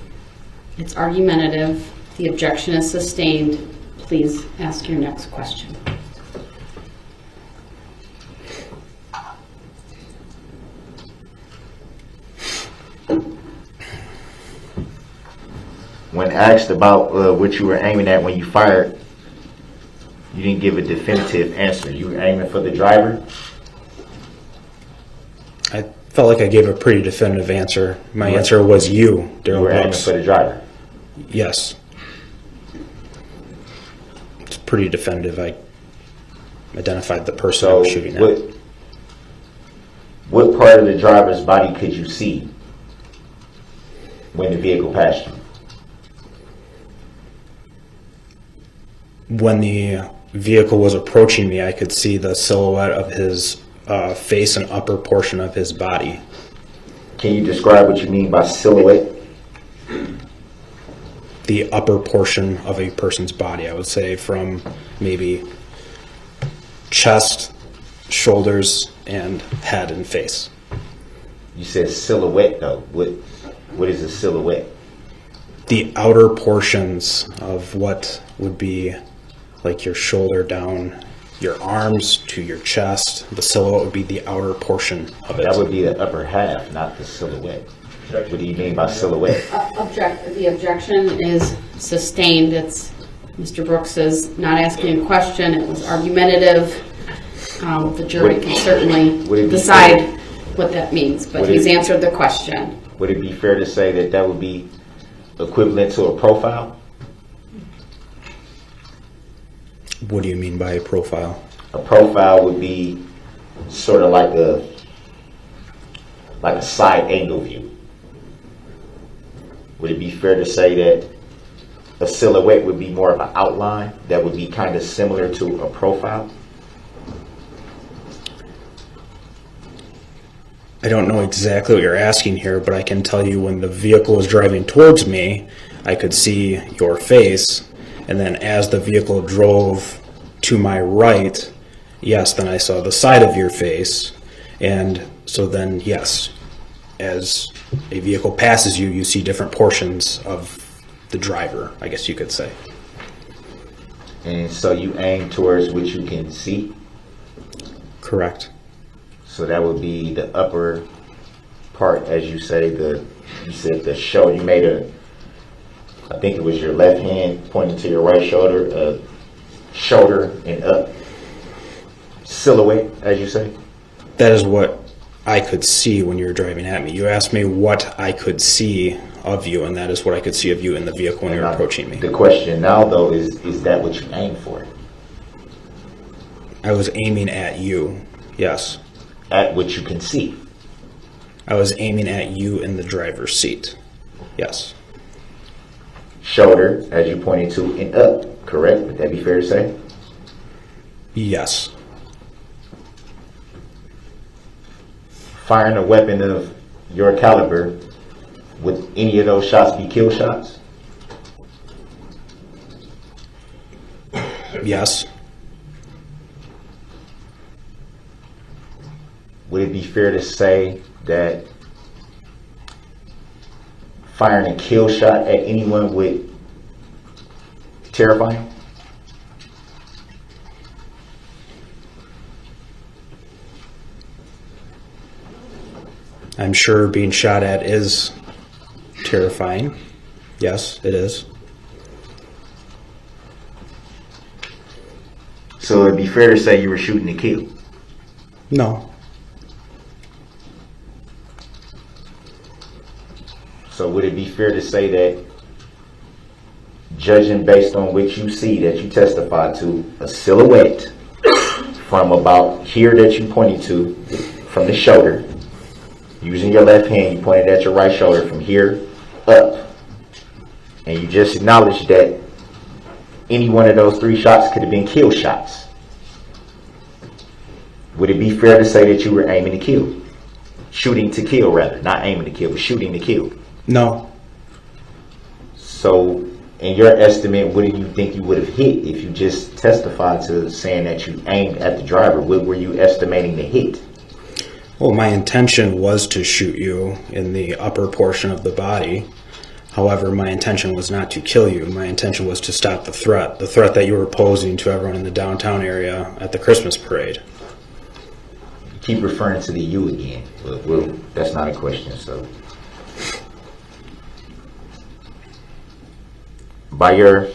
it's argumentative, the objection is sustained. Please ask your next question. When asked about what you were aiming at when you fired, you didn't give a definitive answer. You were aiming for the driver? I felt like I gave a pretty definitive answer. My answer was you, You Darrell were aiming Brooks. for the driver. Yes. It's pretty definitive. I identified the person I So was shooting at. what part of the driver's body could you see when the vehicle passed you? When the vehicle was approaching me, I could see the silhouette of his face and upper portion of his body. Can you describe what you mean by silhouette? The upper portion of a person's body, I would say, from maybe chest, shoulders, and head and face. You said silhouette though. What is a silhouette? The outer portions of what would be like your shoulder down, your arms to your chest. The silhouette would be the outer portion of it. That would be the upper half, not the silhouette. What do you mean by silhouette? The objection is sustained. It's Mr. Brooks is not asking a question. It was argumentative. The jury can certainly decide what that means, but he's answered the question. Would it be fair to say that that would be equivalent to a profile? What do you mean by a profile? A profile would be sort of like a side angle view. Would it be fair to say that a silhouette would be more of an outline that would be kind of similar to a profile? I don't know exactly what you're asking here, but I can tell you when the vehicle was driving towards me, I could see your face, and then as the vehicle drove to my right, yes, then I saw the side of your face, and so then, yes, as a vehicle passes you, you see different portions of the driver, I guess you could say. And so you aim towards what you can see? Correct. So that would be the upper part, as you say, you said the shoulder, you made I think it was your left hand pointing to your right shoulder, shoulder and up silhouette, as you say? That is what I could see when you were driving at me. You asked me what I could see of you, and that is what I could see of you in the vehicle when you were approaching me. The question now, though, is that what you aim for? I was aiming at you, yes. At what you can see? I was aiming at you in the driver's seat, yes. Shoulder, as you pointed to, and up, correct? Would that be fair to say? Yes. Firing a weapon of your caliber, would any of those shots be kill shots? Yes. Would it be fair to say that firing a kill shot at anyone would terrify him? I'm sure being shot at is terrifying. Yes, it is. So it'd be fair to say you were shooting to kill? No. So would it be fair to say that, judging based on what you see that you testified to, a silhouette from about here that you pointed to, from the shoulder, using your left hand, you pointed at your right shoulder from here up, and you just acknowledged that any one of those three shots could have been kill shots? Would it be fair to say that you were aiming to kill? Shooting to kill, rather. Not aiming to kill, but shooting to kill. No. So, in your estimate, what do you think you would have hit if you just testified to saying that you aimed at the driver? What were you estimating to hit? Well, my intention was to shoot you in the upper portion of the body. However, my intention was not to kill you. My intention was to stop the threat that you were posing to everyone in the downtown area at the Christmas parade. You keep referring to the you again. Well, that's not a question, so. By your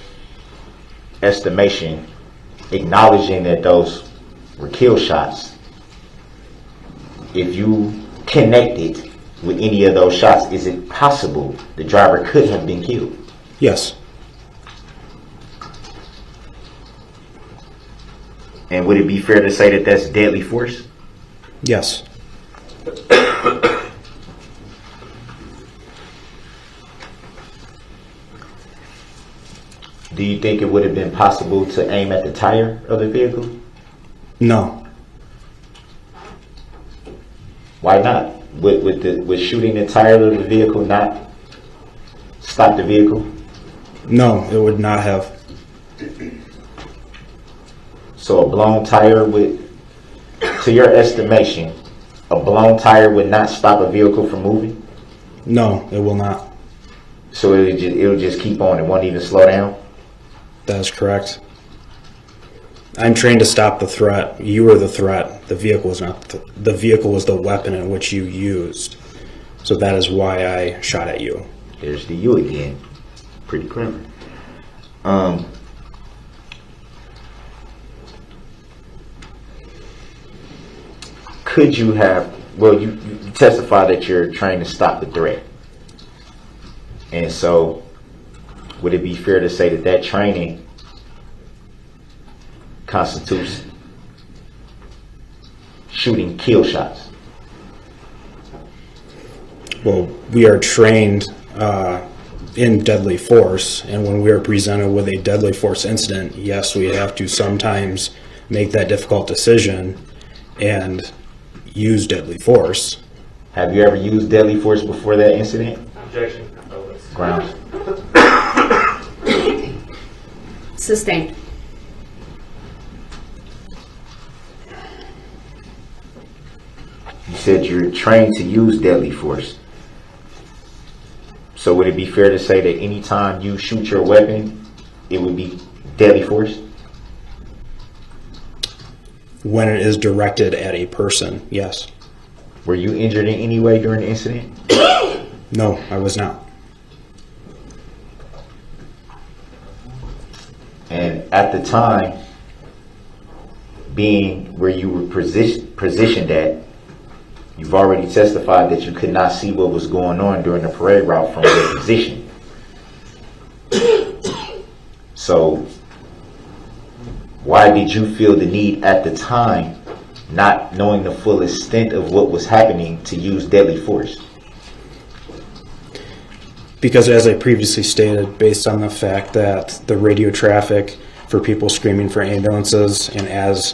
estimation, acknowledging that those were kill shots, if you connected with any of those shots, is it possible the driver could have been killed? Yes. And would it be fair to say that that's deadly force? Yes. Do you think it would have been possible to aim at the tire of the vehicle? No. Why not? Would shooting the tire of the vehicle not stop the vehicle? No, it would not have. So a blown tire would, to your estimation, a blown tire would not stop a vehicle from moving? No, it will not. So it'll just keep on. It won't even slow down? That is correct. I'm trained to stop the threat. You were the threat. The vehicle was not. The vehicle was the weapon in which you used. So that is why I shot at you. There's the you again. Pretty clever. Could you have, well, you testify that you're trying to stop the threat. And so, would it be fair to say that that training constitutes shooting kill shots? Well, we are trained in deadly force, and when we are presented with a deadly force incident, yes, we have to sometimes make that difficult decision and use deadly force. Have you ever used deadly force before that incident? Objection. Grounds. Sustained. You said you're trained to use deadly force. So would it be fair to say that anytime you shoot your weapon, it would be deadly force? When it is directed at a person, yes. Were you injured in any way during the incident? No, I was not. And at the time, being where you were positioned at, you've already testified that you could not see what was going on during the parade route from your position. So, why did you feel the need at the time, not knowing the full extent of what was happening, to use deadly force? Because as I previously stated, based on the fact that the radio traffic for people screaming for ambulances, and as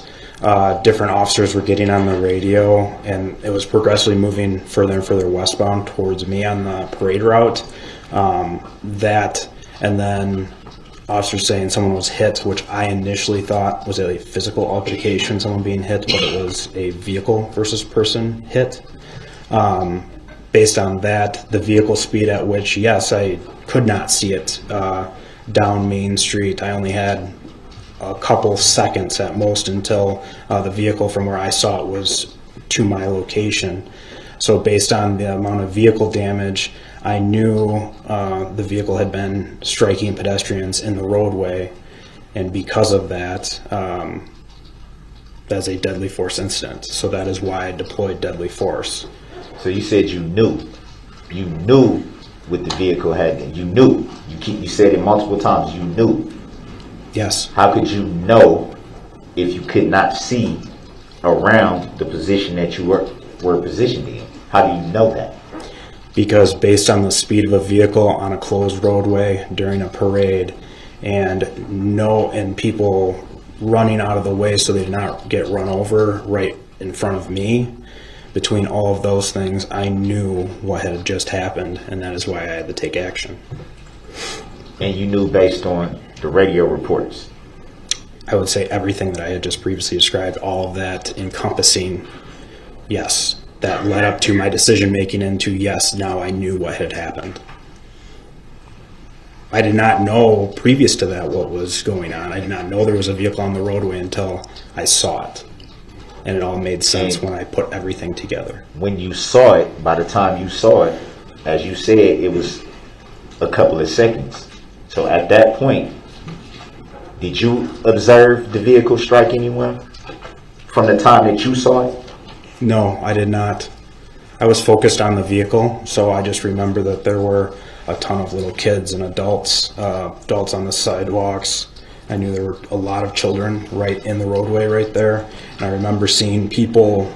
different officers were getting on the radio, and it was progressively moving further and further westbound towards me on the parade route, that, and then officers saying someone was hit, which I initially thought was a physical altercation, someone being hit, but it was a vehicle versus person hit. Based on that, the vehicle speed at which, yes, I could not see it down Main Street. I only had a couple seconds at most until the vehicle from where I saw it was to my location. So based on the amount of vehicle damage, I knew the vehicle had been striking pedestrians in the roadway, and because of that, that's a deadly force incident. So that is why I deployed deadly force. So you said you knew what the vehicle had. You knew. You said it multiple times. You knew. Yes. How could you know if you could not see around the position that you were positioned in? How do you know that? Because based on the speed of a vehicle on a closed roadway during a parade, and people running out of the way so they did not get run over right in front of me, between all of those things, I knew what had just happened, and that is why I had to take action. And you knew based on the radio reports? I would say everything that I had just previously described, all of that encompassing, yes, that led up to my decision making into, yes, now I knew what had happened. I did not know previous to that what was going on. I did not know there was a vehicle on the roadway until I saw it. And it all made sense when I put everything together. When you saw it, by the time you saw it, as you said, it was a couple of seconds. So at that point, did you observe the vehicle strike anyone from the time that you saw it? No, I did not. I was focused on the vehicle, so I just remember that there were a ton of little kids and adults on the sidewalks. I knew there were a lot of children right in the roadway right there. And I remember seeing people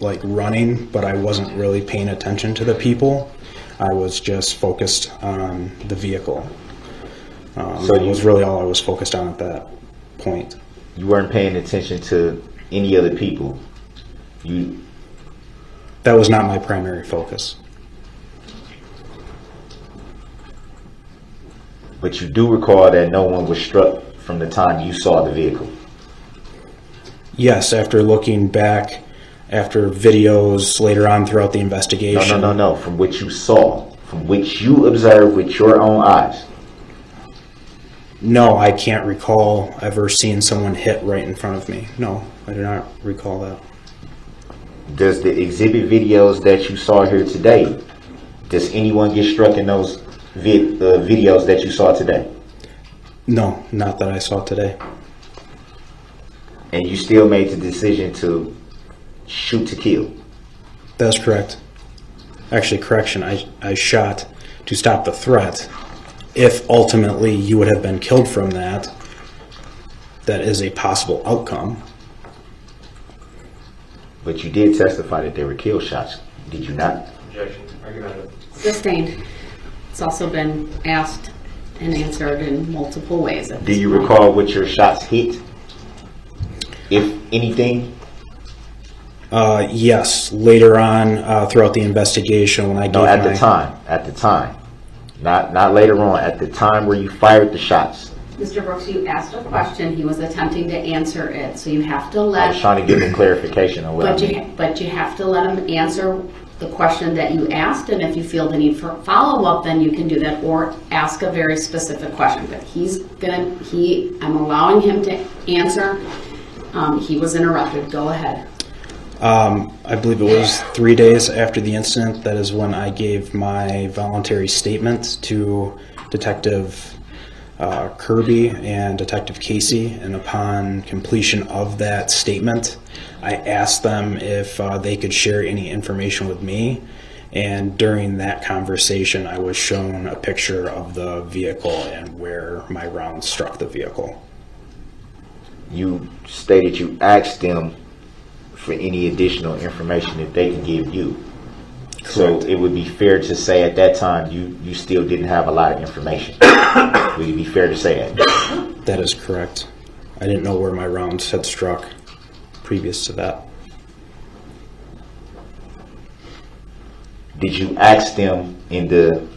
like running, but I wasn't really paying attention to the people. I was just focused on the vehicle. So it was really all I was focused on at that point. You weren't paying attention to any other people? That was not my primary focus. But you do recall that no one was struck from the time you saw the vehicle? Yes, after looking back after videos later on throughout the investigation. No. From what you saw, from which you observed with your own eyes. No, I can't recall ever seeing someone hit right in front of me. No, I do not recall that. Does the exhibit videos that you saw here today, does anyone get struck in those videos that you saw today? No, not that I saw today. And you still made the decision to shoot to kill? That's correct. Actually, correction, I shot to stop the threat. If ultimately you would have been killed from that, that is a possible outcome. But you did testify that there were kill shots, did you not? Objection. Argumentative. Sustained. It's also been asked and answered in multiple ways. Do you recall what your shots hit? If anything? Yes, later on throughout the investigation when I gave No, at the time. Not later on, at the time where you fired the shots. Mr. Brooks, you asked a question. He was attempting to answer it. So you have to I let... was trying to give him clarification on what I mean. But you have to let him answer the question that you asked, and if you feel the need for follow-up, then you can do that, or ask a very specific question. But I'm allowing him to answer. He was interrupted. Go ahead. I believe it was 3 days after the incident. That is when I gave my voluntary statement to Detective Kirby and Detective Casey, and upon completion of that statement, I asked them if they could share any information with me, and during that conversation I was shown a picture of the vehicle and where my round struck the vehicle. You stated you asked them for any additional information that they can give you. Correct. So it would be fair to say at that time you still didn't have a lot of information. Would it be fair to say that? That is correct. I didn't know where my rounds had struck previous to that. Did you ask them in the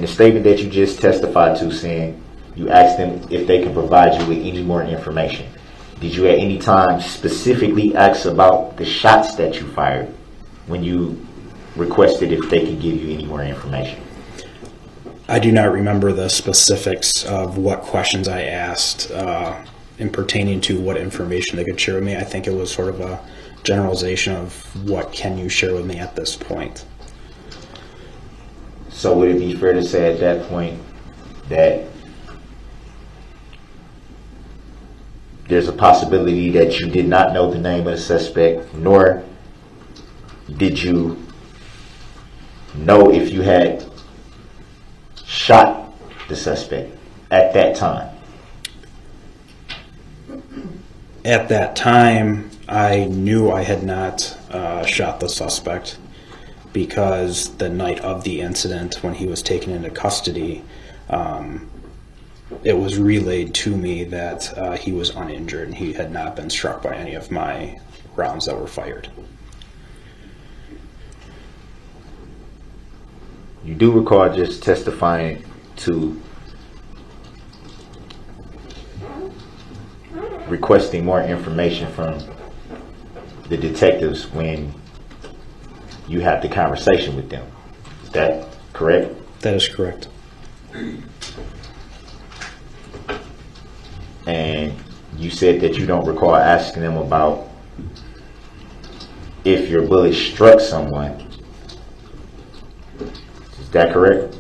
statement that you just testified to, saying you asked them if they can provide you with any more information? Did you at any time specifically ask about the shots that you fired when you requested if they could give you any more information? I do not remember the specifics of what questions I asked in pertaining to what information they could share with me. I think it was sort of a generalization of what can you share with me at this point. So would it be fair to say at that point that there's a possibility that you did not know the name of the suspect, nor did you know if you had shot the suspect at that time? At that time, I knew I had not shot the suspect, because the night of the incident, when he was taken into custody, it was relayed to me that he was uninjured and he had not been struck by any of my rounds that were fired. You do recall just testifying to requesting more information from the detectives when you had the conversation with them. Is that correct? That is correct. And you said that you don't recall asking them about if your bullet struck someone. Is that correct?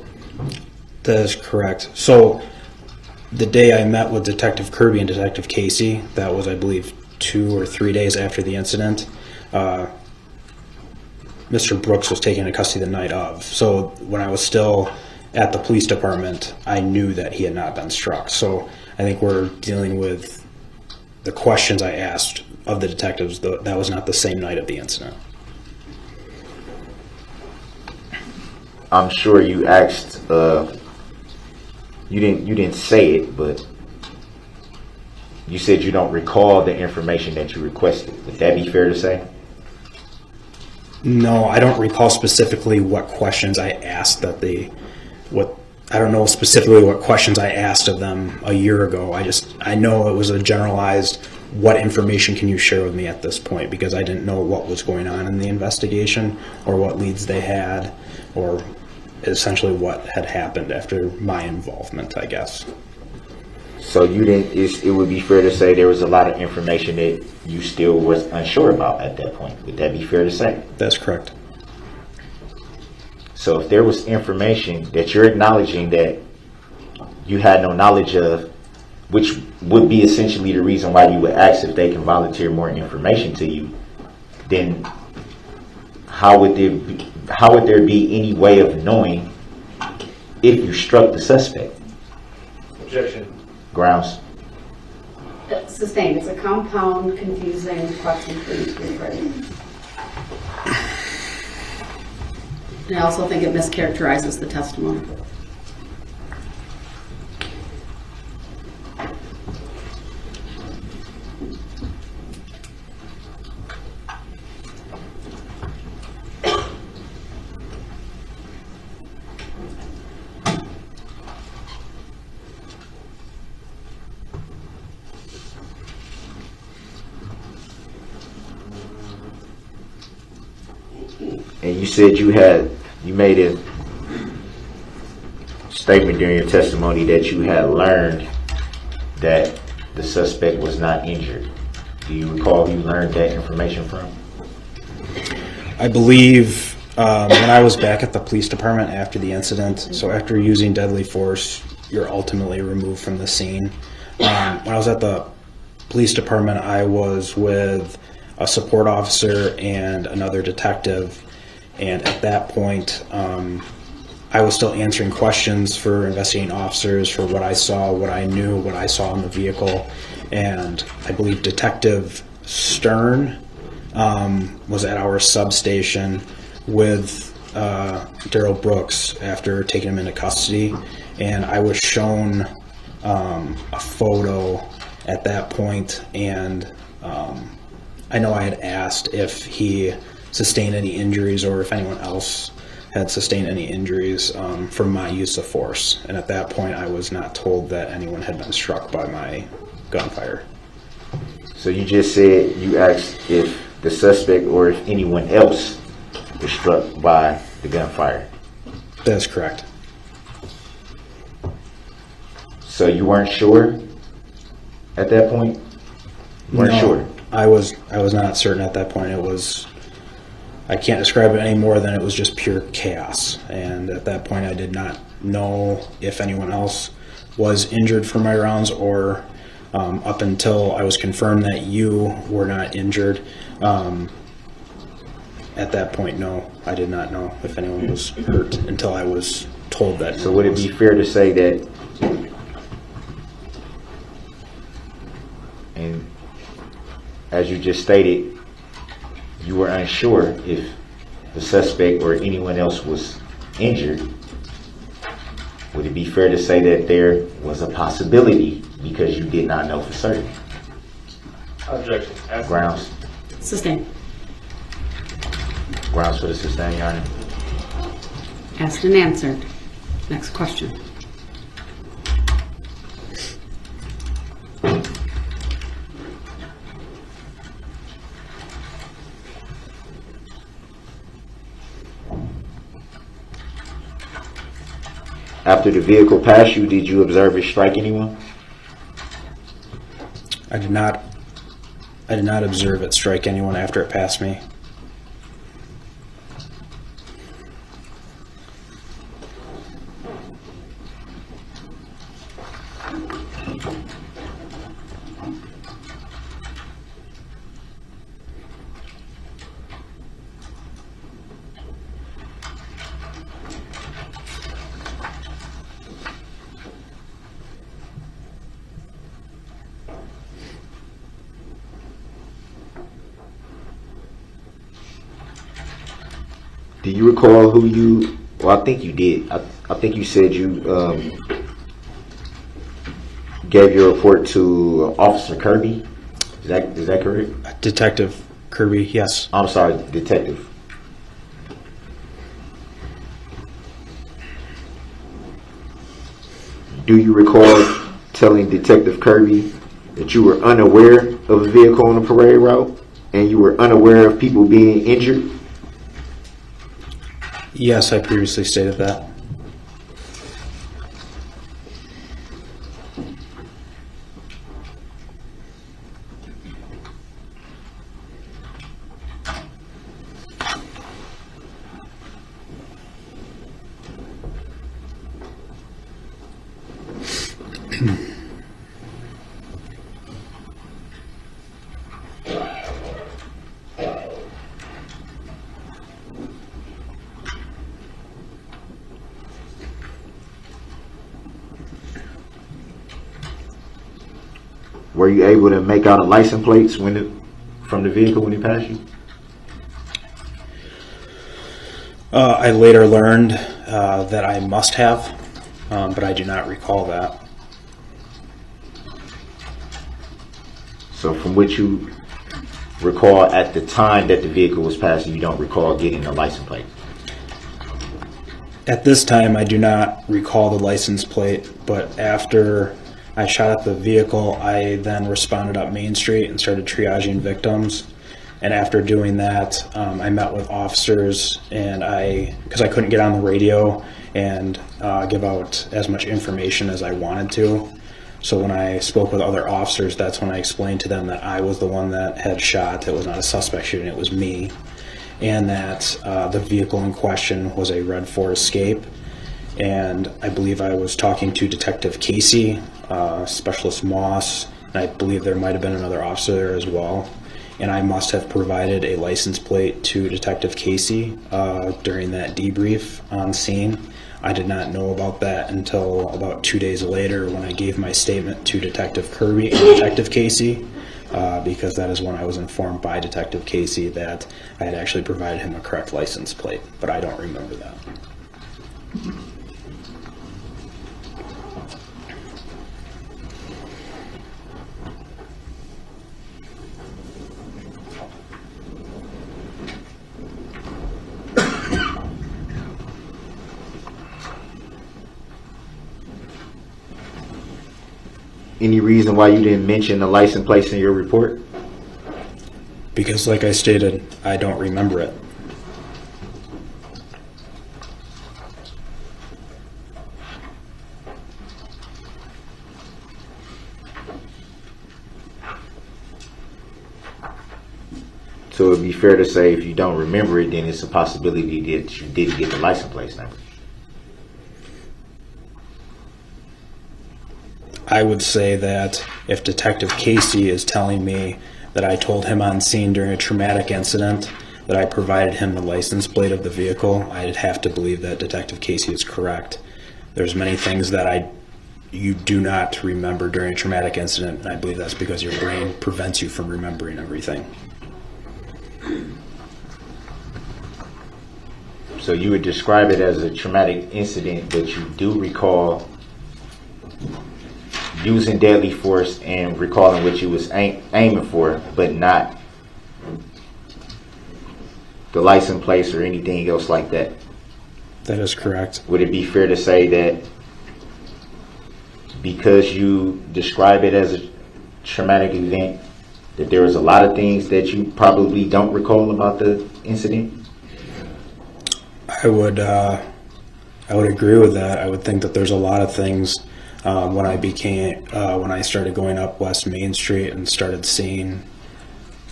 That is correct. So the day I met with Detective Kirby and Detective Casey, that was, I believe, 2 or 3 days after the incident, Mr. Brooks was taken into custody the night of. So when I was still at the police department, I knew that he had not been struck. So I think we're dealing with the questions I asked of the detectives. That was not the same night of the incident. I'm sure you asked, you didn't say it, but you said you don't recall the information that you requested. Would that be fair to say? No, I don't recall specifically what questions I asked what I don't know specifically what questions I asked of them a year ago. I know it was a generalized, what information can you share with me at this point? Because I didn't know what was going on in the investigation or what leads they had or essentially what had happened after my involvement, I guess. So you didn't, it would be fair to say there was a lot of information that you still was unsure about at that point. Would that be fair to say? That's correct. So if there was information that you're acknowledging that you had no knowledge of, which would be essentially the reason why you would ask if they can volunteer more information to you, then how would there be any way of knowing if you struck the suspect? Objection. Grounds. Sustained. It's a compound, confusing question, please rephrase. And I also think it mischaracterizes the testimony. And you said you made a statement during your testimony that you had learned that the suspect was not injured. Do you recall who you learned that information from? I believe when I was back at the police department after the incident, so after using deadly force, you're ultimately removed from the scene. When I was at the police department, I was with a support officer and another detective. And at that point, I was still answering questions for investigating officers for what I saw, what I knew, what I saw in the vehicle. And I believe Detective Stern was at our substation with Darrell Brooks after taking him into custody. And I was shown a photo at that point, and I know I had asked if he sustained any injuries or if anyone else had sustained any injuries from my use of force. And at that point, I was not told that anyone had been struck by my gunfire. So you just said you asked if the suspect or if anyone else was struck by the gunfire. That's correct. So you weren't sure at that point? You weren't sure? I was not certain at that point. It was, I can't describe it any more than it was just pure chaos. And at that point, I did not know if anyone else was injured from my rounds, or up until I was confirmed that you were not injured. At that point, no, I did not know if anyone was hurt until I was told that. So would it be fair to say that, and as you just stated, you were unsure if the suspect or anyone else was injured? Would it be fair to say that there was a possibility because you did not know for certain? Objection. Grounds? Sustained. Grounds for the sustain, Your Honor? Asked and answered. Next question. After the vehicle passed you, did you observe it strike anyone? I did not observe it strike anyone after it passed me. Do you recall who you, well, I think you did. I think you said you gave your report to Officer Kirby. Is that correct? Detective Kirby, yes. I'm sorry, Detective. do you recall telling Detective Kirby that you were unaware of a vehicle on the parade route and you were unaware of people being injured? Yes, I previously stated that. Were you able to make out a license plates from the vehicle when it passed you? I later learned that I must have, but I do not recall that. So from what you recall at the time that the vehicle was passing, you don't recall getting a license plate? At this time, I do not recall the license plate, but after I shot at the vehicle, I then responded up Main Street and started triaging victims. And after doing that, I met with officers, and because I couldn't get on the radio and give out as much information as I wanted to. So when I spoke with other officers, that's when I explained to them that I was the one that had shot. It was not a suspect shooting, it was me. And that the vehicle in question was a red Ford Escape. And I believe I was talking to Detective Casey, Specialist Moss, and I believe there might have been another officer there as well. And I must have provided a license plate to Detective Casey during that debrief on scene. I did not know about that until about 2 days later when I gave my statement to Detective Kirby and Detective Casey, because that is when I was informed by Detective Casey that I had actually provided him a correct license plate, but I don't remember that. Any reason why you didn't mention the license plates in your report? Because like I stated, I don't remember it. So it'd be fair to say if you don't remember it, then it's a possibility that you didn't get the license plate number. I would say that if Detective Casey is telling me that I told him on scene during a traumatic incident that I provided him the license plate of the vehicle, I'd have to believe that Detective Casey is correct. There's many things that you do not remember during a traumatic incident, and I believe that's because your brain prevents you from remembering everything. So you would describe it as a traumatic incident, but you do recall using deadly force and recalling what you was aiming for, but not the license plates or anything else like that. That is correct. Would it be fair to say that because you describe it as a traumatic event, that there was a lot of things that you probably don't recall about the incident? I would agree with that. I would think that there's a lot of things. When I started going up West Main Street and started seeing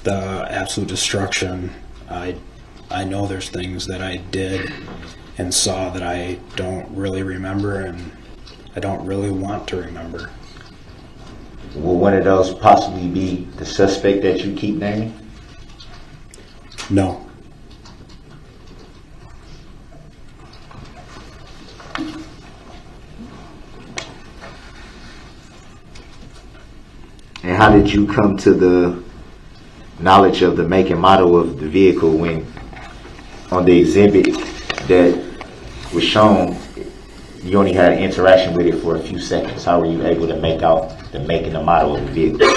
the absolute destruction, I know there's things that I did and saw that I don't really remember, and I don't really want to remember. Will one of those possibly be the suspect that you keep naming? No. And how did you come to the knowledge of the make and model of the vehicle when on the exhibit that was shown, you only had an interaction with it for a few seconds? How were you able to make out the make and the model of the vehicle?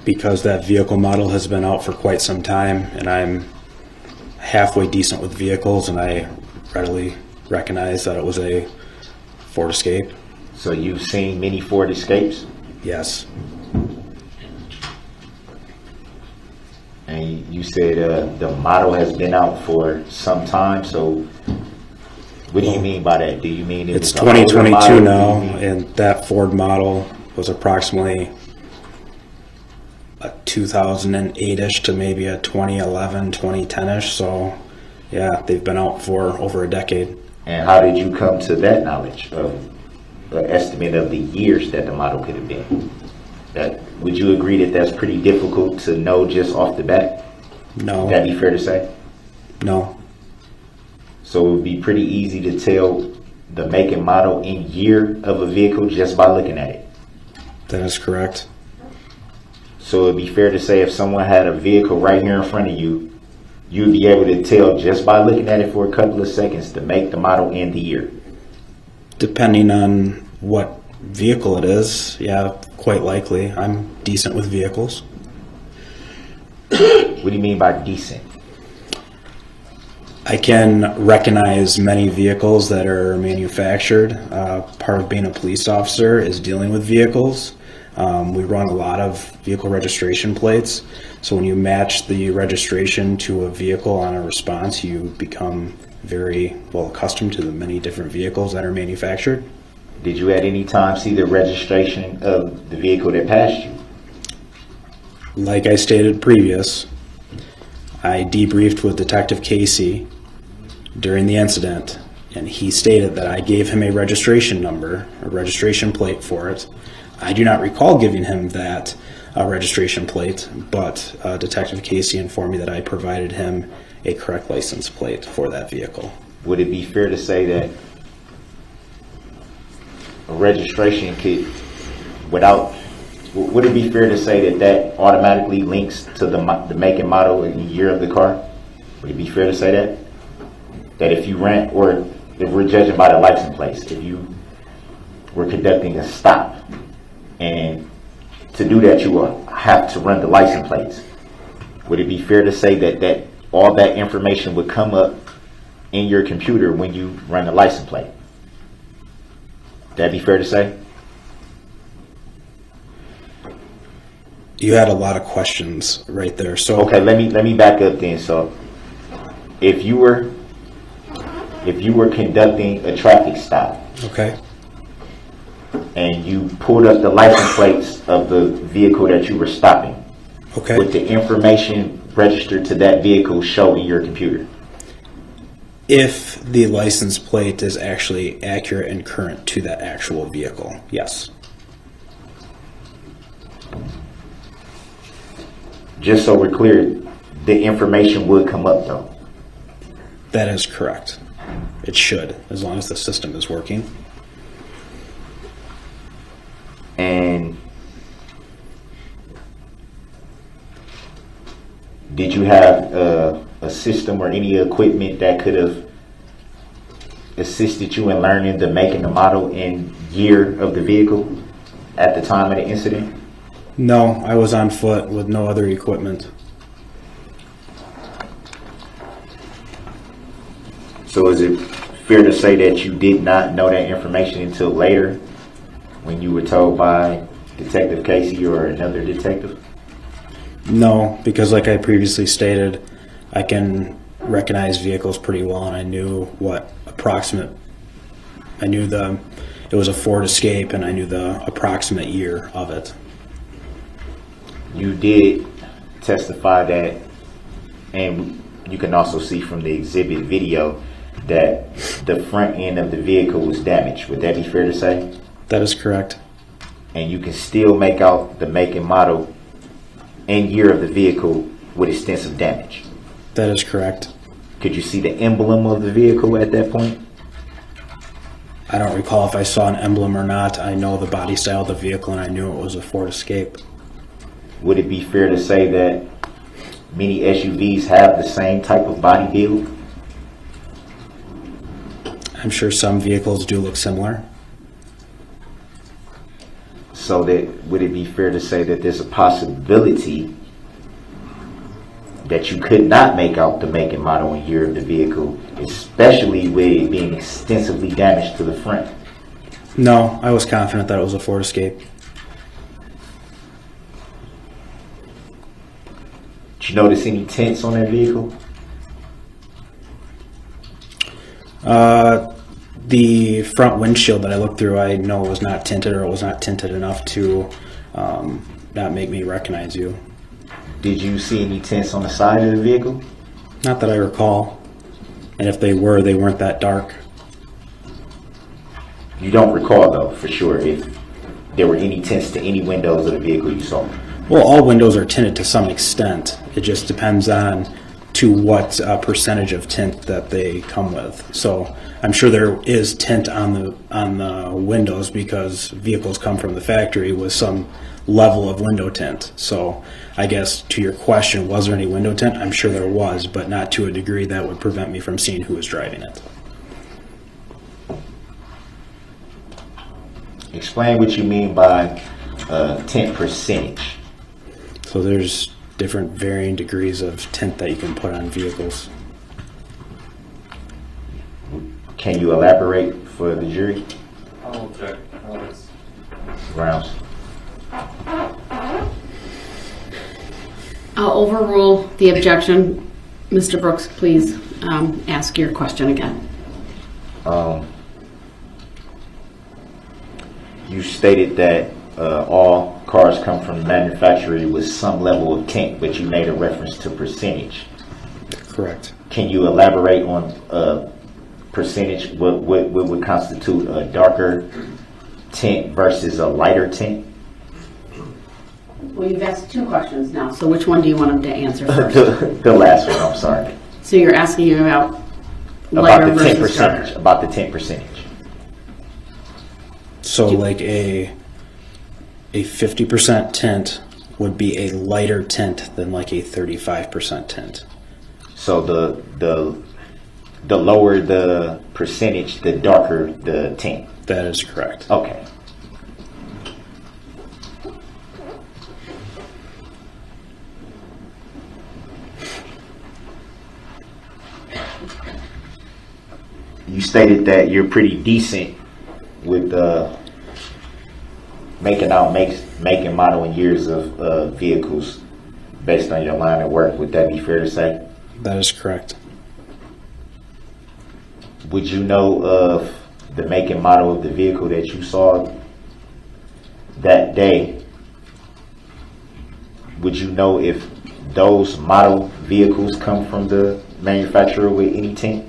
Because that vehicle model has been out for quite some time, and I'm halfway decent with vehicles, and I readily recognized that it was a Ford Escape. So you've seen many Ford Escapes, Yes. and you said the model has been out for some time. So what do you mean by that? Do you mean It's was an older 2022 model? now, Do you mean- and that Ford model was approximately a 2008-ish to maybe a 2011, 2010-ish. So, yeah, they've been out for over a decade. And how did you come to that knowledge of an estimate of the years that the model could have been? That would you agree that that's pretty difficult to know just off the bat? No, Would that be fair to say? no, So it would be pretty easy to tell the make and model and year of a vehicle just by looking at it. that is correct. So it'd be fair to say if someone had a vehicle right here in front of you, you'd be able to tell just by looking at it for a couple of seconds the make, the model, and the year. Depending on what vehicle it is, yeah, quite likely. I'm decent with vehicles. What do you mean by decent? I can recognize many vehicles that are manufactured. Part of being a police officer is dealing with vehicles. We run a lot of vehicle registration plates. So when you match the registration to a vehicle on a response, you become very well accustomed to the many different vehicles that are manufactured. Did you at any time see the registration of the vehicle that passed you? Like I stated previous, I debriefed with Detective Casey during the incident, and he stated that I gave him a registration number, a registration plate for it. I do not recall giving him that registration plate, but Detective Casey informed me that I provided him a correct license plate for that vehicle. Would it be fair to say that a registration could, would it be fair to say that that automatically links to the make and model and the year of the car? Would it be fair to say that? That if you rent, or if we're judging by the license plates, if you were conducting a stop, and to do that you will have to run the license plates, would it be fair to say that all that information would come up in your computer when you run the license plate? That'd be fair to say? You had a lot of questions right there. So Okay, let me back up then. So if you were conducting a traffic stop okay, and you pulled up the license plates of the vehicle that you were stopping, okay. would the information registered to that vehicle show in your computer? If the license plate is actually accurate and current to that actual vehicle, yes. Just so we're clear, the information would come up though. That is correct. It should, as long as the system is working. And did you have a system or any equipment that could have assisted you in learning the make and the model and year of the vehicle at the time of the incident? No, I was on foot with no other equipment. So is it fair to say that you did not know that information until later when you were told by Detective Casey or another detective? No, because like I previously stated, I can recognize vehicles pretty well, and I knew it was a Ford Escape, and I knew the approximate year of it. You did testify that, and you can also see from the exhibit video, that the front end of the vehicle was damaged. Would that be fair to say? That is correct. And you can still make out the make and model and year of the vehicle with extensive damage. That is correct. Could you see the emblem of the vehicle at that point? I don't recall if I saw an emblem or not. I know the body style of the vehicle, and I knew it was a Ford Escape. Would it be fair to say that many SUVs have the same type of body build? I'm sure some vehicles do look similar. So that would it be fair to say that there's a possibility that you could not make out the make and model and year of the vehicle, especially with it being extensively damaged to the front? No, I was confident that it was a Ford Escape. Did you notice any tints on that vehicle? The front windshield that I looked through, I know was not tinted, or it was not tinted enough to not make me recognize you. Did you see any tints on the side of the vehicle? Not that I recall. And if they were, they weren't that dark. You don't recall, though, for sure, if there were any tints to any windows of the vehicle you saw? Well, all windows are tinted to some extent. It just depends on to what percentage of tint that they come with. So I'm sure there is tint on the windows because vehicles come from the factory with some level of window tint. So I guess to your question, was there any window tint? I'm sure there was, but not to a degree that would prevent me from seeing who was driving it. Explain what you mean by tint percentage. So there's different varying degrees of tint that you can put on vehicles. Can you elaborate for the jury? I'll check. Grounds. I'll overrule the objection. Mr. Brooks, please ask your question again. You stated that all cars come from the manufacturer with some level of tint, but you made a reference to percentage. Correct. Can you elaborate on percentage? What would constitute a darker tint versus a lighter tint? Well, you've asked two questions now, so which one do you want him to answer first? The last one, I'm sorry. So you're asking about About lighter the tint versus percentage. darker. About the tint percentage. So like a 50% tint would be a lighter tint than like a 35% tint. So the lower the percentage, the darker the tint. That is correct. Okay. You stated that you're pretty decent with making out make and model and years of vehicles based on your line of work. Would that be fair to say? That is correct. Would you know of the make and model of the vehicle that you saw that day? Would you know if those model vehicles come from the manufacturer with any tint?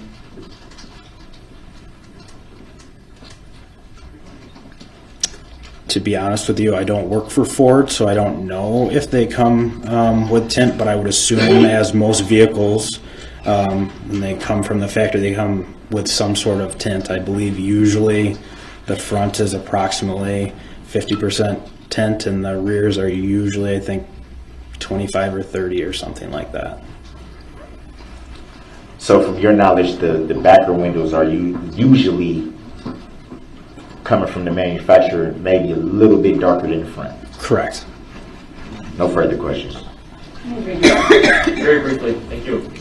To be honest with you, I don't work for Ford, so I don't know if they come with tint, but I would assume as most vehicles, when they come from the factory, they come with some sort of tint. I believe usually the front is approximately 50% tint and the rears are usually, I think, 25 or 30 or something like that. So from your knowledge, the backer windows are usually coming from the manufacturer, maybe a little bit darker than the front. Correct. No further questions. Very briefly, thank you.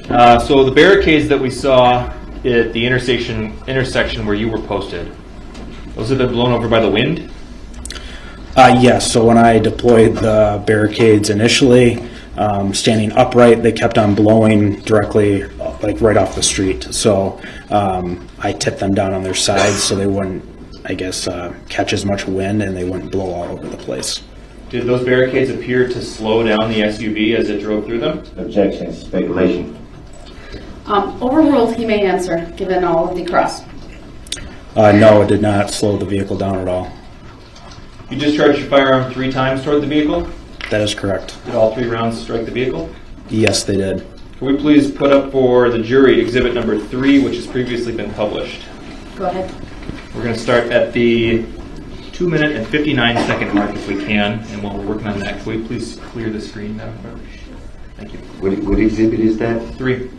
So the barricades that we saw at the intersection where you were posted, those have been blown over by the wind? Yes, so when I deployed the barricades initially, standing upright, they kept on blowing directly, like right off the street. So I tipped them down on their sides so they wouldn't, I guess, catch as much wind and they wouldn't blow all over the place. Did those barricades appear to slow down the SUV as it drove through them? Objection, speculation. Overruled, he may answer, given all of the cross. No, it did not slow the vehicle down at all. You discharged your firearm 3 times toward the vehicle? That is correct. Did all 3 rounds strike the vehicle? Yes, they did. Can we please put up for the jury exhibit number 3, which has previously been published? Go ahead. We're going to start at the 2-minute and 59-second mark if we can, and while we're working on that, can we please clear the screen now? Thank you. What exhibit is that? 3.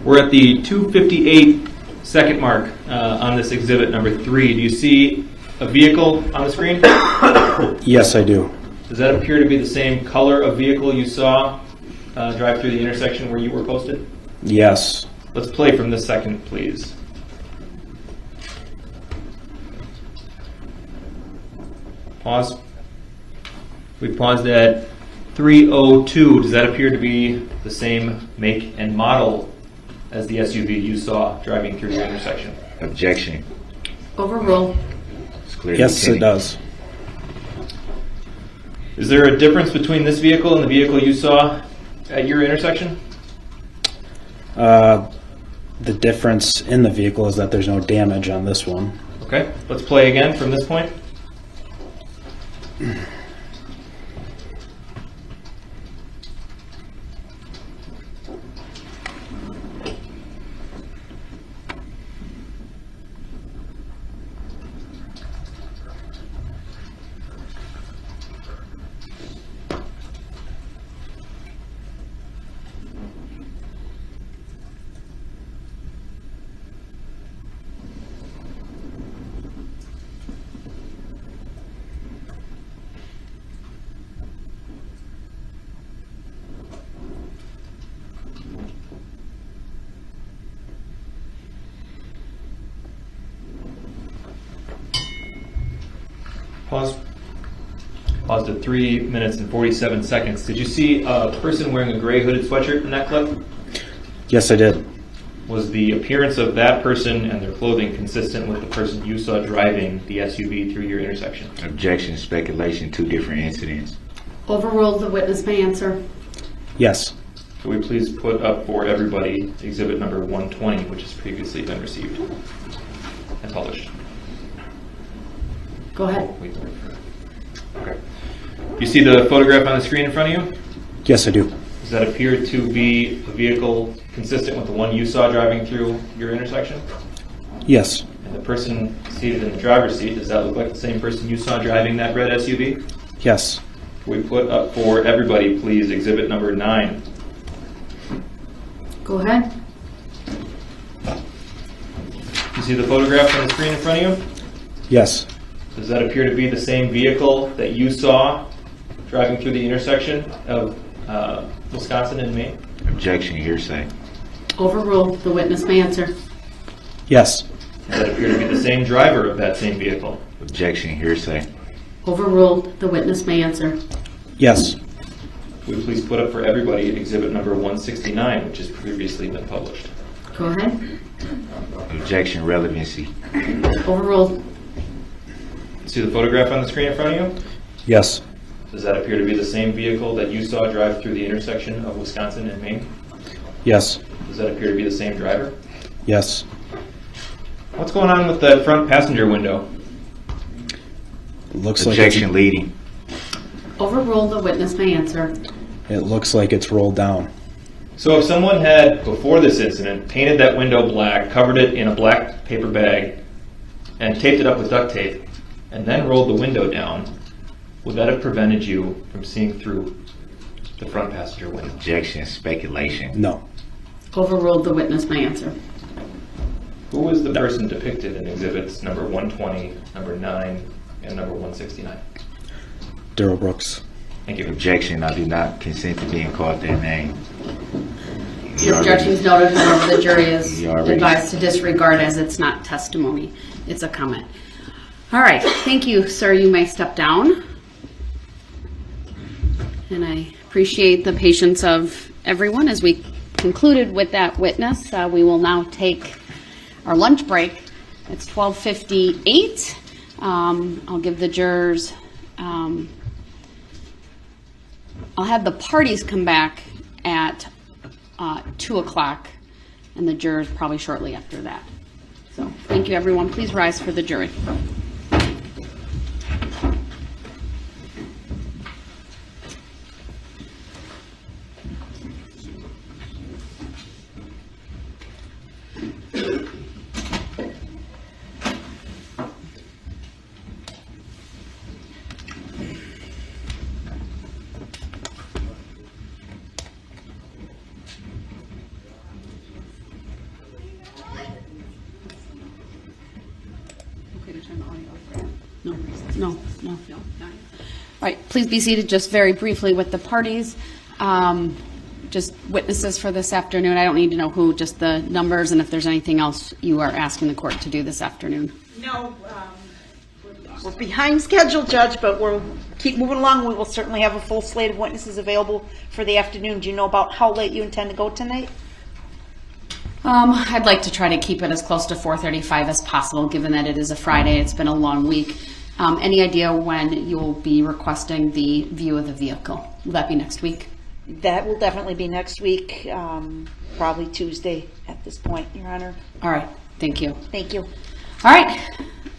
We're at the 2:58-second mark on this exhibit number 3. Do you see a vehicle on the screen? Yes, I do. Does that appear to be the same color of vehicle you saw drive through the intersection where you were posted? Yes. Let's play from this second, please. Pause. We paused at 3:02. Does that appear to be the same make and model as the SUV you saw driving through the intersection? Objection. Overruled. It's clearly Yes, it tinted. does. Is there a difference between this vehicle and the vehicle you saw at your intersection? The difference in the vehicle is that there's no damage on this one. Okay, let's play again from this point. Pause. Paused at 3 minutes and 47 seconds. Did you see a person wearing a gray hooded sweatshirt in that clip? Yes, I did. Was the appearance of that person and their clothing consistent with the person you saw driving the SUV through your intersection? Objection, speculation, 2 different incidents. Overruled. The witness may answer. Yes. Could we please put up for everybody exhibit number 120, which has previously been received and published? Go ahead. Okay. You see the photograph on the screen in front of you? Yes, I do. Does that appear to be a vehicle consistent with the one you saw driving through your intersection? Yes. And the person seated in the driver's seat, does that look like the same person you saw driving that red SUV? Yes. Can we put up for everybody, please, exhibit number 9? Go ahead. You see the photograph on the screen in front of you? Yes. Does that appear to be the same vehicle that you saw driving through the intersection of Wisconsin and Maine? Objection, hearsay. Overruled. The witness may answer. Yes. Does that appear to be the same driver of that same vehicle? Objection, hearsay. Overruled. The witness may answer. Yes. Would you please put up for everybody exhibit number 169, which has previously been published? Go ahead. Objection, relevancy. Overruled. See the photograph on the screen in front of you? Yes. Does that appear to be the same vehicle that you saw drive through the intersection of Wisconsin and Maine? Yes. Does that appear to be the same driver? Yes. What's going on with that front passenger window? Looks like Objection, leading. Overruled. The witness may answer. it looks like it's rolled down. So if someone had, before this incident, painted that window black, covered it in a black paper bag, and taped it up with duct tape, and then rolled the window down, would that have prevented you from seeing through the front passenger window? Objection, speculation. No. Overruled. The witness may answer. Who was the person depicted in exhibits number 120, number 9, and number 169? Darrell Brooks. Thank you. Objection, I do not consent to being called that name. Your objection is noted. However, the jury is You already- advised to disregard as it's not testimony. It's a comment. All right. Thank you, sir. You may step down. And I appreciate the patience of everyone as we concluded with that witness. We will now take our lunch break. It's 12:58. I'll give the jurors, I'll have the parties come back at 2 o'clock and the jurors probably shortly after that. So thank you, everyone. Please rise for the jury. No. All right, please be seated just very briefly with the parties. Just witnesses for this afternoon. I don't need to know who, just the numbers and if there's anything else you are asking the court to do this afternoon. No, We're behind schedule, Judge, but we'll keep moving along. We will certainly have a full slate of witnesses available for the afternoon. Do you know about how late you intend to go tonight? I'd like to try to keep it as close to 4:35 as possible, given that it is a Friday. It's been a long week. Any idea when you will be requesting the view of the vehicle? Will that be next week? That will definitely be next week, probably Tuesday at this point, Your Honor. All right, thank you. Thank you. All right,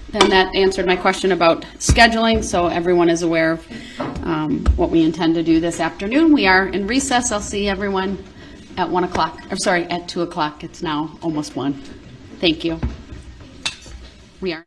then that answered my question about scheduling, so everyone is aware of what we intend to do this afternoon. We are in recess. I'll see everyone at 1 o'clock. I'm sorry, at 2 o'clock. It's now almost 1. Thank you. We are.